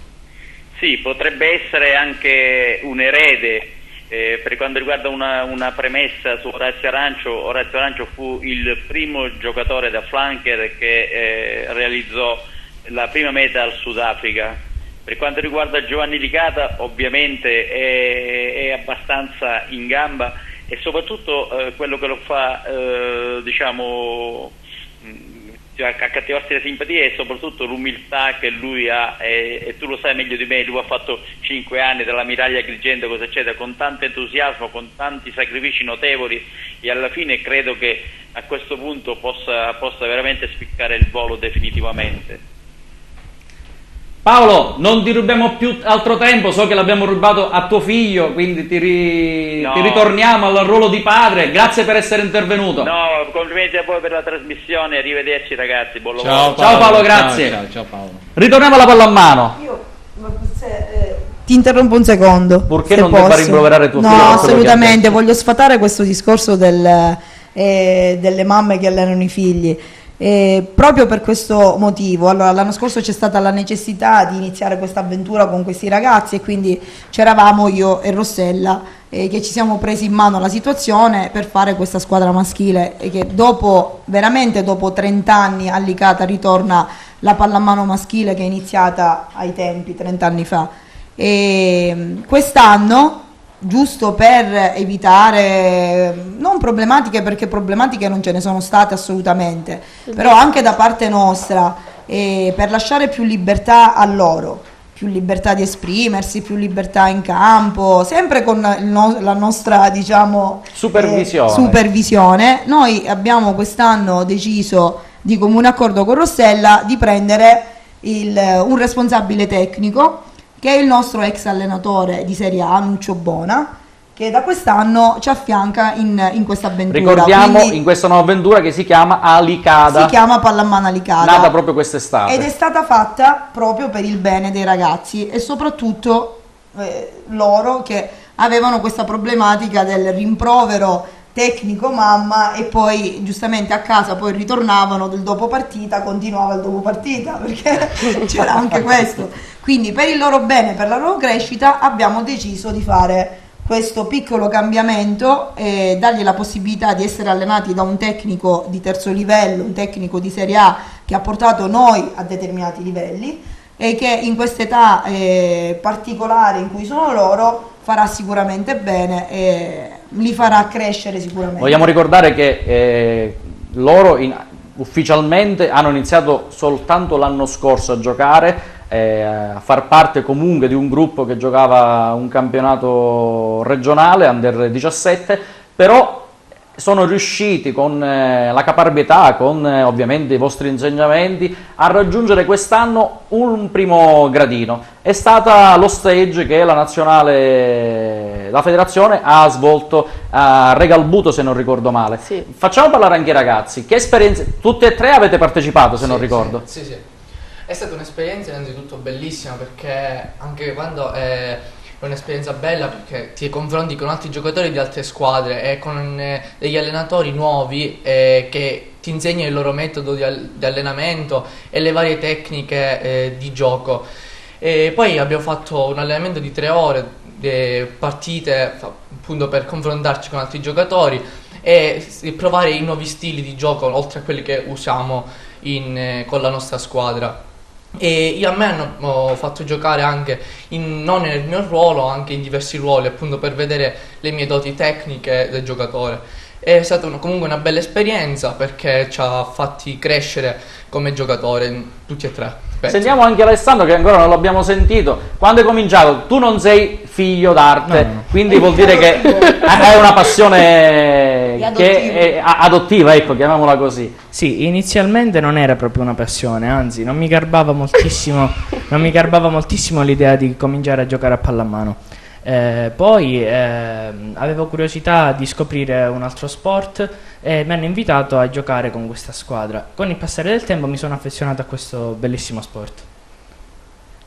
Sì, potrebbe essere anche un erede. Per quanto riguarda una premessa su Orazio Arancio fu il primo giocatore da flanker che realizzò la prima meta al Sudafrica. Per quanto riguarda Giovanni Licata, ovviamente è abbastanza in gamba e soprattutto quello che lo fa diciamo accattivarsi le simpatie e soprattutto l'umiltà che lui ha, e tu lo sai meglio di me, lui ha fatto 5 anni dall'ammiraglia Agrigento, cosa eccetera, con tanto entusiasmo, con tanti sacrifici notevoli, e alla fine credo che a questo punto possa veramente spiccare il volo definitivamente. Paolo, non ti rubiamo più altro tempo, so che l'abbiamo rubato a tuo figlio, quindi ti ritorniamo al ruolo di padre. Grazie per essere intervenuto. No, complimenti a voi per la trasmissione, arrivederci ragazzi, buon lavoro. Ciao Paolo, ciao Paolo, grazie. Ciao Paolo. Ritorniamo alla pallamano. Ti interrompo un secondo. Purché se non posso. debba rimproverare tuo figlio. No, per quello che ha assolutamente, detto. voglio sfatare questo discorso delle mamme che allenano i figli. Proprio per questo motivo, allora l'anno scorso c'è stata la necessità di iniziare questa avventura con questi ragazzi e quindi c'eravamo io e Rossella che ci siamo presi in mano la situazione per fare questa squadra maschile e che veramente dopo 30 anni a Licata ritorna la pallamano maschile che è iniziata ai tempi 30 anni fa. E quest'anno, giusto per evitare non problematiche, perché problematiche non ce ne sono state assolutamente, però anche da parte nostra, per lasciare più libertà a loro, più libertà di esprimersi, più libertà in campo, sempre con la nostra, diciamo, supervisione, noi abbiamo quest'anno deciso di comune accordo con Rossella di prendere un responsabile tecnico, che è il nostro ex allenatore di Serie A, Nuccio Bona, che da quest'anno ci affianca in questa avventura. Ricordiamo, quindi, in questa nuova avventura che si chiama Alicada. Si chiama Pallamano Alicada. Nata proprio quest'estate. Ed è stata fatta proprio per il bene dei ragazzi e soprattutto loro che avevano questa problematica del rimprovero tecnico mamma e poi giustamente a casa poi ritornavano del dopo partita, continuava il dopo partita perché c'era anche questo. Quindi per il loro bene, per la loro crescita abbiamo deciso di fare questo piccolo cambiamento e dargli la possibilità di essere allenati da un tecnico di terzo livello, un tecnico di Serie A che ha portato noi a determinati livelli e che in quest'età particolare in cui sono loro farà sicuramente bene e li farà crescere sicuramente. Vogliamo ricordare che loro ufficialmente hanno iniziato soltanto l'anno scorso a giocare, a far parte comunque di un gruppo che giocava un campionato regionale, Under 17, però sono riusciti con la caparbietà, con ovviamente i vostri insegnamenti, a raggiungere quest'anno un primo gradino. È stata lo stage che la federazione ha svolto a Regalbuto, se non ricordo male. Sì. Facciamo parlare anche i ragazzi. Che esperienze? Tutte e tre avete partecipato, se non ricordo. Sì. È stata un'esperienza innanzitutto bellissima perché anche quando è un'esperienza bella perché ti confronti con altri giocatori di altre squadre e con degli allenatori nuovi che ti insegnano il loro metodo di allenamento e le varie tecniche di gioco. E poi abbiamo fatto un allenamento di 3 ore, partite appunto per confrontarci con altri giocatori e provare i nuovi stili di gioco oltre a quelli che usiamo con la nostra squadra. E a me hanno fatto giocare anche non nel mio ruolo, anche in diversi ruoli, appunto per vedere le mie doti tecniche del giocatore. È stata comunque una bella esperienza perché ci ha fatti crescere come giocatore tutti e tre. Sentiamo anche Alessandro che ancora non l'abbiamo sentito. Quando hai cominciato? Tu non sei figlio d'arte, no. Quindi vuol dire che hai una passione che è adottiva, ecco, chiamiamola così. Sì, inizialmente non era proprio una passione, anzi non mi garbava moltissimo, l'idea di cominciare a giocare a pallamano. Poi avevo curiosità di scoprire un altro sport e mi hanno invitato a giocare con questa squadra. Con il passare del tempo mi sono affezionato a questo bellissimo sport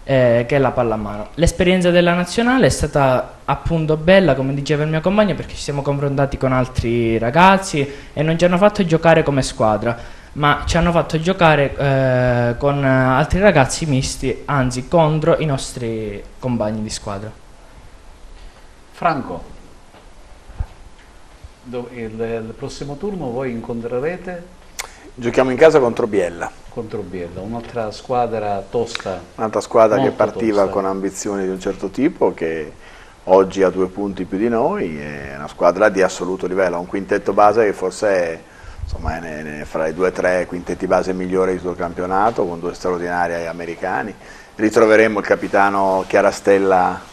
che è la pallamano. L'esperienza della nazionale è stata appunto bella, come diceva il mio compagno, perché ci siamo confrontati con altri ragazzi e non ci hanno fatto giocare come squadra, ma ci hanno fatto giocare con altri ragazzi misti, anzi contro i nostri compagni di squadra. Franco, il prossimo turno voi incontrerete? Giochiamo in casa contro Biella. Contro Biella, un'altra squadra tosta. Un'altra squadra che partiva tosta, con ambizioni di un certo tipo, che oggi ha 2 punti più di noi, è una squadra di assoluto livello, ha un quintetto base che forse è, insomma, è fra i 2 o 3 quintetti base migliori di tutto il campionato, con 2 straordinari americani. Ritroveremo il capitano Chiarastella.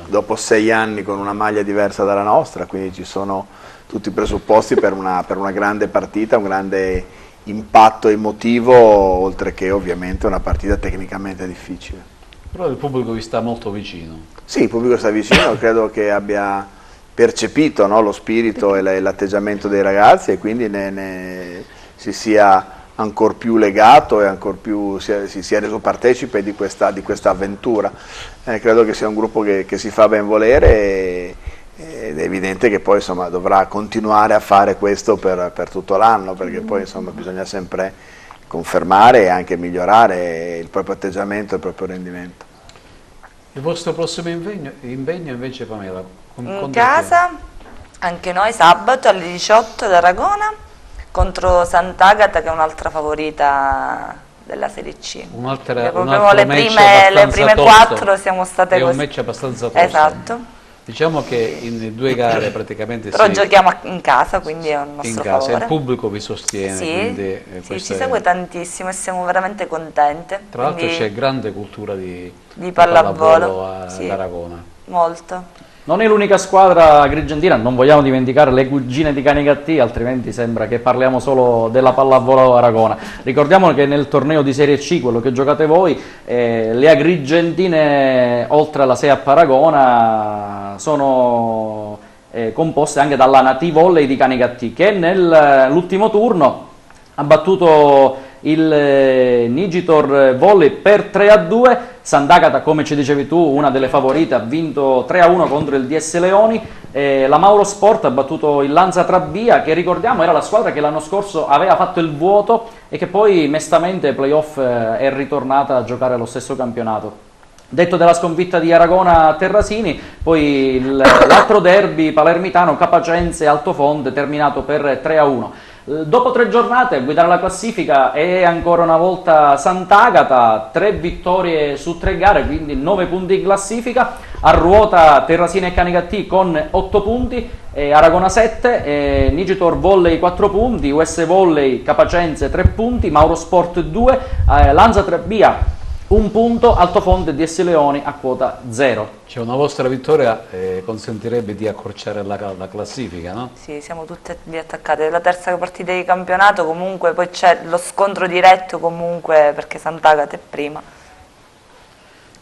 Dopo 6 anni con una maglia diversa dalla nostra, quindi ci sono tutti i presupposti per una grande partita, un grande impatto emotivo, oltre che ovviamente una partita tecnicamente difficile. Però il pubblico vi sta molto vicino. Sì, il pubblico sta vicino, credo che abbia percepito, no, lo spirito e l'atteggiamento dei ragazzi, e quindi si sia ancor più legato e ancor più si sia reso partecipe di questa avventura. Credo che sia un gruppo che si fa ben volere, ed è evidente che poi insomma dovrà continuare a fare questo per tutto l'anno, perché poi insomma bisogna sempre confermare e anche migliorare il proprio atteggiamento e il proprio rendimento. Il vostro prossimo impegno invece, Pamela? In casa, anche noi sabato alle 18 ad Aragona contro Sant'Agata, che è un'altra favorita della Serie C. Proprio le prime 4 siamo state così. È un match abbastanza tosto. Esatto. Diciamo che in 2 gare praticamente però giochiamo in casa, quindi è un nostro favore. Il pubblico vi sostiene, sì, quindi sì, ci segue tantissimo e siamo veramente contente. Tra l'altro c'è grande cultura di pallavolo ad Aragona. Molto. Non è l'unica squadra agrigentina, non vogliamo dimenticare le cugine di Canicattì, altrimenti sembra che parliamo solo della pallavolo Aragona. Ricordiamo che nel torneo di Serie C, quello che giocate voi, le agrigentine, oltre alla SEAP Aragona, sono composte anche dalla Nati Volley di Canicattì, che nell'ultimo turno ha battuto il Nigitor Volley per 3-2. Sant'Agata, come ci dicevi tu, una delle favorite, ha vinto 3-1 contro il DS Leoni. La Mauro Sport ha battuto il Lanza Trabia, che ricordiamo era la squadra che l'anno scorso aveva fatto il vuoto e che poi mestamente ai playoff è ritornata a giocare allo stesso campionato. Detto della sconfitta di Aragona Terrasini, poi l'altro derby palermitano Capacense Altofonte terminato per 3-1. Dopo 3 giornate a guidare la classifica è ancora una volta Sant'Agata, 3 vittorie su 3 gare, quindi 9 punti in classifica. A ruota Terrasini e Canicattì con 8 punti, Aragona 7, Nigitor Volley 4 punti, US Volley Capacense 3 punti, Mauro Sport 2, Lanza Trabia 1 punto, Altofonte e DS Leoni a quota 0. Cioè una vostra vittoria consentirebbe di accorciare la classifica, no? Sì, siamo tutte lì attaccate. La terza partita di campionato, comunque poi c'è lo scontro diretto comunque perché Sant'Agata è prima.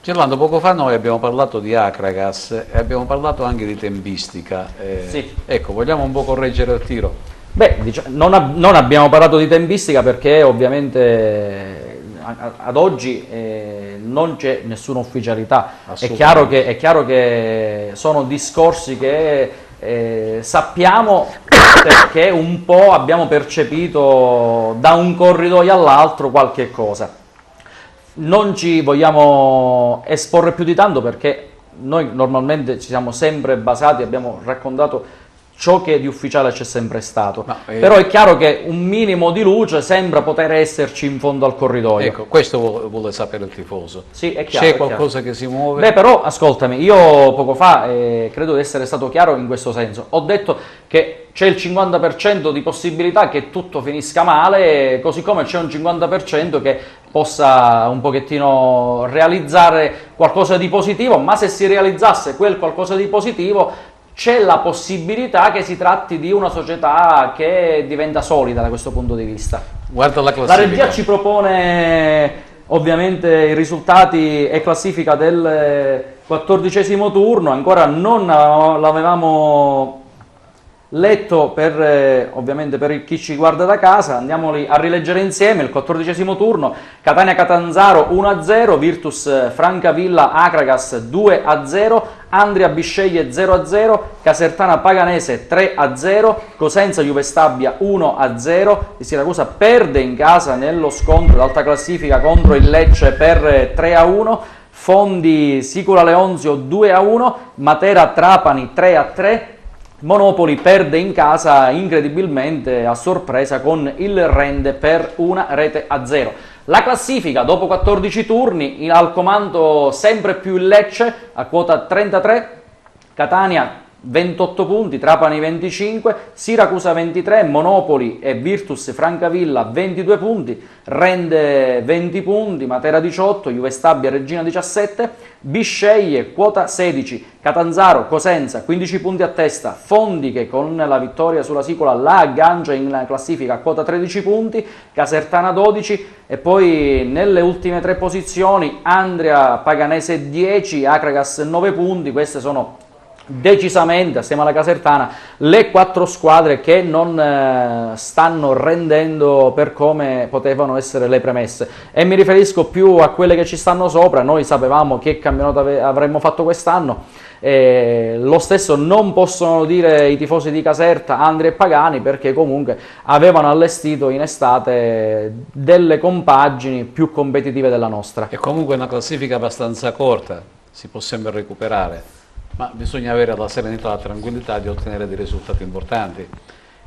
Gerlando, poco fa noi abbiamo parlato di Acragas e abbiamo parlato anche di tempistica. Sì. Ecco, vogliamo un po' correggere il tiro? Beh, non abbiamo parlato di tempistica perché ovviamente ad oggi non c'è nessuna ufficialità. È chiaro che sono discorsi che sappiamo perché un po' abbiamo percepito da un corridoio all'altro qualche cosa. Non ci vogliamo esporre più di tanto perché noi normalmente ci siamo sempre basati, abbiamo raccontato ciò che di ufficiale c'è sempre stato, però è chiaro che un minimo di luce sembra poter esserci in fondo al corridoio. Ecco, questo vuole sapere il tifoso. Sì, è chiaro. C'è qualcosa che si muove? Beh, però ascoltami, io poco fa credo di essere stato chiaro in questo senso. Ho detto che c'è il 50% di possibilità che tutto finisca male, così come c'è un 50% che possa un pochettino realizzare qualcosa di positivo, ma se si realizzasse quel qualcosa di positivo c'è la possibilità che si tratti di una società che diventa solida da questo punto di vista. Guarda la classifica. La regia ci propone ovviamente i risultati e classifica del 14° turno, ancora non l'avevamo letto ovviamente per chi ci guarda da casa. Andiamoli a rileggere insieme. Il 14° turno: Catania Catanzaro 1-0, Virtus Francavilla Acragas 2-0, Andria Bisceglie 0-0, Casertana Paganese 3-0, Cosenza Juve Stabia 1-0, il Siracusa perde in casa nello scontro d'alta classifica contro il Lecce per 3-1, Fondi Sicula Leonzio 2-1, Matera Trapani 3-3, Monopoli perde in casa incredibilmente a sorpresa con il Rende per 1-0. La classifica dopo 14 turni, al comando sempre più il Lecce a quota 33, Catania 28 punti, Trapani 25, Siracusa 23, Monopoli e Virtus Francavilla 22 punti, Rende 20 punti, Matera 18, Juve Stabia Regina 17, Bisceglie quota 16, Catanzaro Cosenza 15 punti a testa, Fondi che con la vittoria sulla Sicola la aggancia in classifica a quota 13 punti, Casertana 12 e poi nelle ultime 3 posizioni Andria Paganese 10, Acragas 9 punti. Queste sono decisamente, assieme alla Casertana, le 4 squadre che non stanno rendendo per come potevano essere le premesse, e mi riferisco più a quelle che ci stanno sopra. Noi sapevamo che campionato avremmo fatto quest'anno, lo stesso non possono dire i tifosi di Caserta, Andria e Pagani, perché comunque avevano allestito in estate delle compagini più competitive della nostra. E comunque una classifica abbastanza corta, si può sempre recuperare, ma bisogna avere la serenità e la tranquillità di ottenere dei risultati importanti.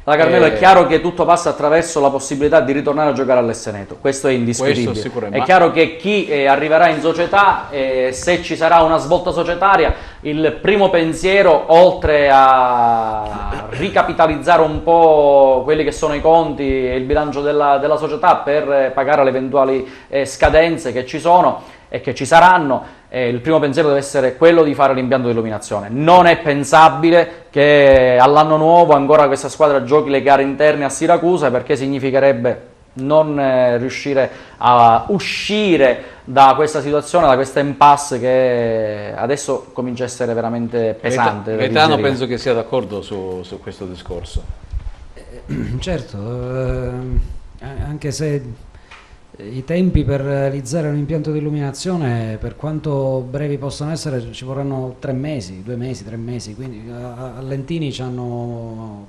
La Carmelo, è chiaro che tutto passa attraverso la possibilità di ritornare a giocare all'Esseneto, questo è indiscutibile. È chiaro che chi arriverà in società, se ci sarà una svolta societaria, il primo pensiero, oltre a ricapitalizzare un po' quelli che sono i conti e il bilancio della società per pagare le eventuali scadenze che ci sono e che ci saranno, il primo pensiero deve essere quello di fare l'impianto di illuminazione. Non è pensabile che all'anno nuovo ancora questa squadra giochi le gare interne a Siracusa, perché significherebbe non riuscire a uscire da questa situazione, da questa impasse che adesso comincia a essere veramente pesante. Gaetano penso che sia d'accordo su questo discorso. Certo, anche se i tempi per realizzare un impianto di illuminazione, per quanto brevi possano essere, ci vorranno 3 mesi, 2 mesi, 3 mesi, quindi a Lentini hanno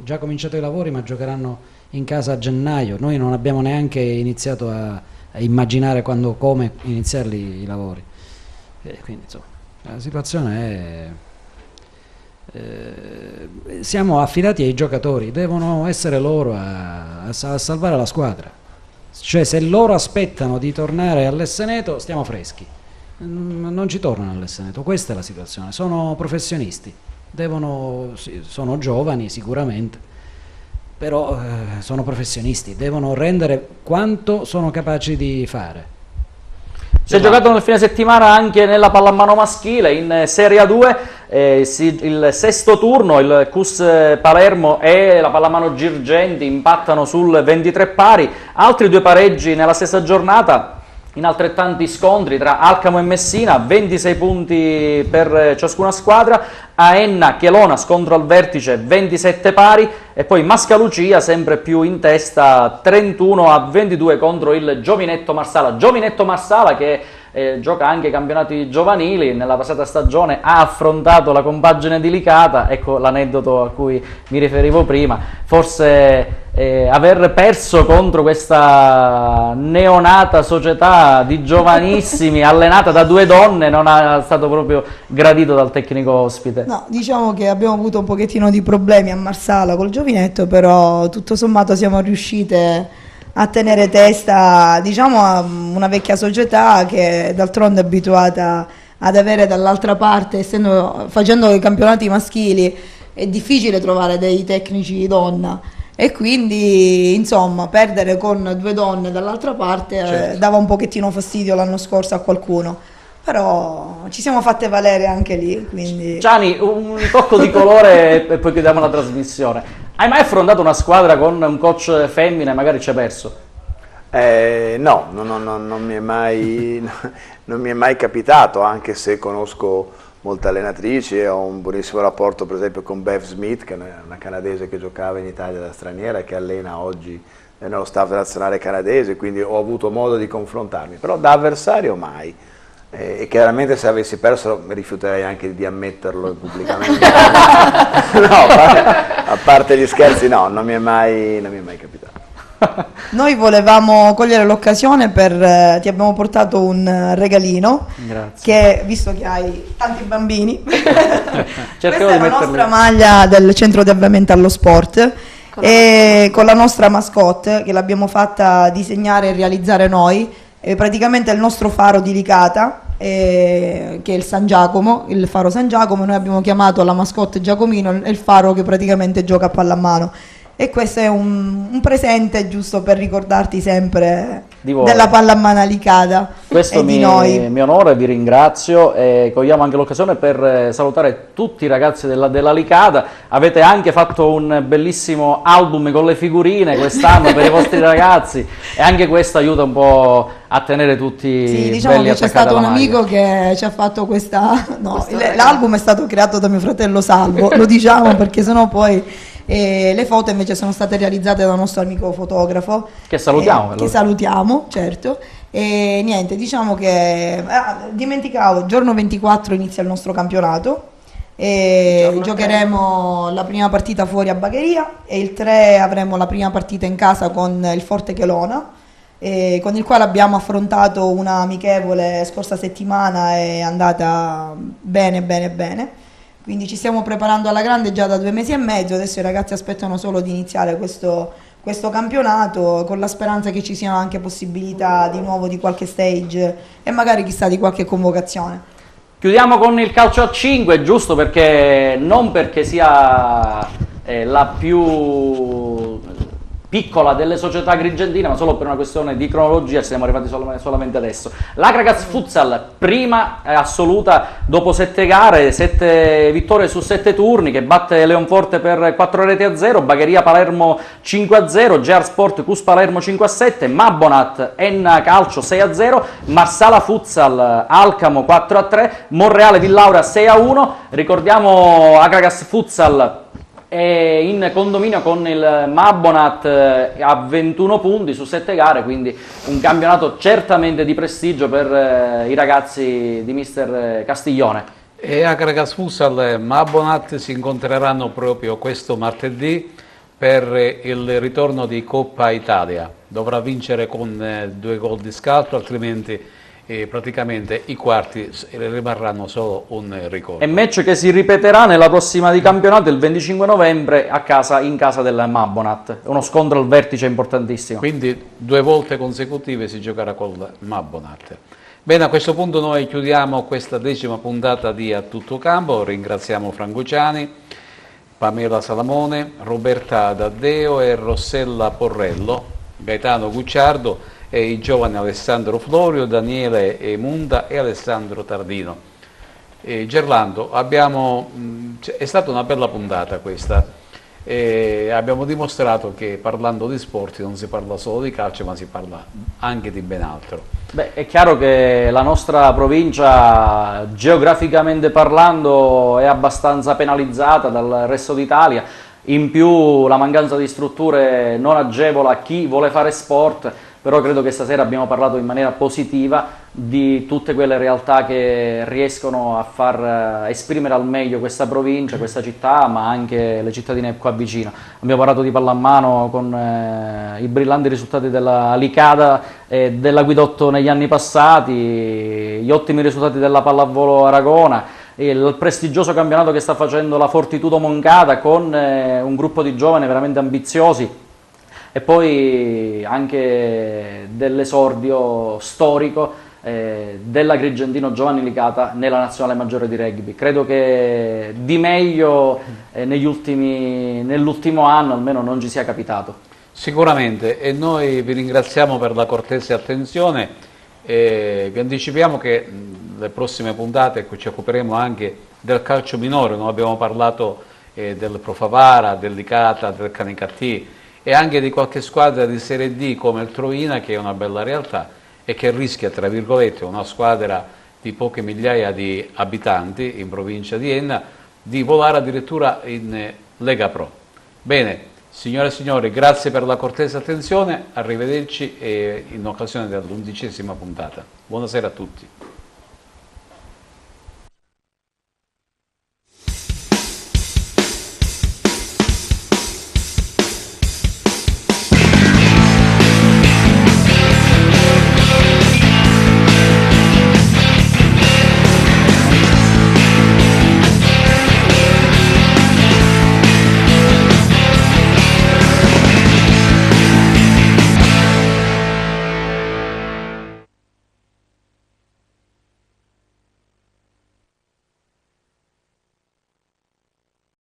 già cominciato i lavori, ma giocheranno in casa a gennaio. Noi non abbiamo neanche iniziato a immaginare come iniziarli i lavori, quindi insomma la situazione è siamo affidati ai giocatori, devono essere loro a salvare la squadra. Cioè, se loro aspettano di tornare all'Esseneto, stiamo freschi. Non ci tornano all'Esseneto, questa è la situazione. Sono professionisti, sono giovani sicuramente, però sono professionisti, devono rendere quanto sono capaci di fare. Si è giocato nel fine settimana anche nella pallamano maschile in Serie A2, il sesto turno, il CUS Palermo e la pallamano Girgenti impattano sul 23 pari, altri 2 pareggi nella stessa giornata in altrettanti scontri tra Alcamo e Messina, 26 punti per ciascuna squadra, Aenna Chielona scontro al vertice 27 pari e poi Mascalucia sempre più in testa 31-22 contro il Giovinetto Marsala che gioca anche i campionati giovanili. Nella passata stagione ha affrontato la compagine delicata, ecco l'aneddoto a cui mi riferivo prima, forse aver perso contro questa neonata società di giovanissimi allenata da 2 donne non è stato proprio gradito dal tecnico ospite. No, diciamo che abbiamo avuto un pochettino di problemi a Marsala col Giovinetto, però tutto sommato siamo riuscite a tenere testa, diciamo, a una vecchia società che d'altronde è abituata ad avere dall'altra parte, facendo i campionati maschili è difficile trovare dei tecnici donna, e quindi insomma perdere con 2 donne dall'altra parte certo, dava un pochettino fastidio l'anno scorso a qualcuno, però ci siamo fatte valere anche lì. Quindi Gianni, un tocco di colore e poi chiudiamo la trasmissione. Hai mai affrontato una squadra con un coach femmina e magari ci hai perso? No, non mi è mai capitato, anche se conosco molte allenatrici e ho un buonissimo rapporto per esempio con Bev Smith, che è una canadese che giocava in Italia da straniera e che allena oggi nello staff nazionale canadese, quindi ho avuto modo di confrontarmi, però da avversario mai. E chiaramente se avessi perso mi rifiuterei anche di ammetterlo pubblicamente. No, a parte gli scherzi, no, non mi è mai capitato. noi volevamo cogliere l'occasione per ti abbiamo portato un regalino. Grazie. Che visto che hai tanti bambini questa è la nostra metterli... maglia del centro di avviamento allo sport e con la nostra mascotte che l'abbiamo fatta disegnare e realizzare noi, è praticamente il nostro faro di Licata, che è il San Giacomo, il faro San Giacomo. Noi abbiamo chiamato la mascotte Giacomino, è il faro che praticamente gioca a pallamano, e questo è un presente giusto per ricordarti sempre della pallamana Licata. Questo e di noi. mi onora, vi ringrazio e cogliamo anche l'occasione per salutare tutti i ragazzi della Licata. Avete anche fatto un bellissimo album con le figurine quest'anno per i vostri ragazzi, e anche questo aiuta un po' a tenere tutti sì, diciamo belli che c'è attaccati stato un alla maglia. amico che ci ha fatto questa l'album è stato creato da mio fratello Salvo, lo diciamo perché sennò poi le foto invece sono state realizzate da un nostro amico fotografo che salutiamo, che salutiamo, certo. E niente, diciamo che dimenticavo, giorno 24 inizia il nostro campionato e giocheremo la prima partita fuori a Bagheria, e il 3 avremo la prima partita in casa con il Forte Chelona, con il quale abbiamo affrontato una amichevole scorsa settimana, è andata bene bene bene, quindi ci stiamo preparando alla grande già da 2 mesi e mezzo. Adesso i ragazzi aspettano solo di iniziare questo campionato, con la speranza che ci siano anche possibilità di nuovo di qualche stage e magari chissà di qualche convocazione. Chiudiamo con il calcio a 5, giusto perché non perché sia la più piccola delle società agrigentine, ma solo per una questione di cronologia ci siamo arrivati solamente adesso. L'Agragas Futsal, prima assoluta dopo 7 gare, 7 vittorie su 7 turni, che batte Leonforte per 4-0, Bagheria Palermo 5-0, Gear Sport Cus Palermo 5-7, Mabonat Enna Calcio 6-0, Marsala Futsal Alcamo 4-3, Monreale Villauria 6-1. Ricordiamo Agragas Futsal è in condominio con il Mabonat a 21 punti su 7 gare, quindi un campionato certamente di prestigio per i ragazzi di mister Castiglione. E Agragas Futsal e Mabonat si incontreranno proprio questo martedì per il ritorno di Coppa Italia. Dovrà vincere con 2 gol di scatto, altrimenti praticamente i quarti rimarranno solo un ricordo. E match che si ripeterà nella prossima di campionato il 25 novembre in casa del Mabonat, uno scontro al vertice importantissimo. Quindi 2 volte consecutive si giocherà col Mabonat. Bene, a questo punto noi chiudiamo questa 10ª puntata di A Tutto Campo. Ringraziamo Franco Ciani, Pamela Salamone, Roberta Daddeo e Rossella Porrello, Gaetano Gucciardo e i giovani Alessandro Florio, Daniele Munda e Alessandro Tardino. Gerlando, è stata una bella puntata questa, abbiamo dimostrato che parlando di sport non si parla solo di calcio, ma si parla anche di ben altro. Beh, è chiaro che la nostra provincia, geograficamente parlando, è abbastanza penalizzata dal resto d'Italia, in più la mancanza di strutture non agevola chi vuole fare sport. Però credo che stasera abbiamo parlato in maniera positiva di tutte quelle realtà che riescono a far esprimere al meglio questa provincia, questa città, ma anche le cittadine qua vicino. Abbiamo parlato di pallamano con i brillanti risultati della Licata e della Guidotto negli anni passati, gli ottimi risultati della pallavolo Aragona, il prestigioso campionato che sta facendo la Fortitudo Moncada con un gruppo di giovani veramente ambiziosi, e poi anche dell'esordio storico dell'Agrigentino Giovanni Licata nella nazionale maggiore di rugby. Credo che di meglio nell'ultimo anno almeno non ci sia capitato. Sicuramente, e noi vi ringraziamo per la cortese attenzione, vi anticipiamo che le prossime puntate ci occuperemo anche del calcio minore. Noi abbiamo parlato del Pro Favara, del Licata, del Canicattì e anche di qualche squadra di Serie D come il Troina, che è una bella realtà e che rischia, tra virgolette, una squadra di poche migliaia di abitanti in provincia di Enna, di volare addirittura in Lega Pro. Bene, signore e signori, grazie per la cortese attenzione, arrivederci in occasione dell'11ª puntata. Buonasera a tutti.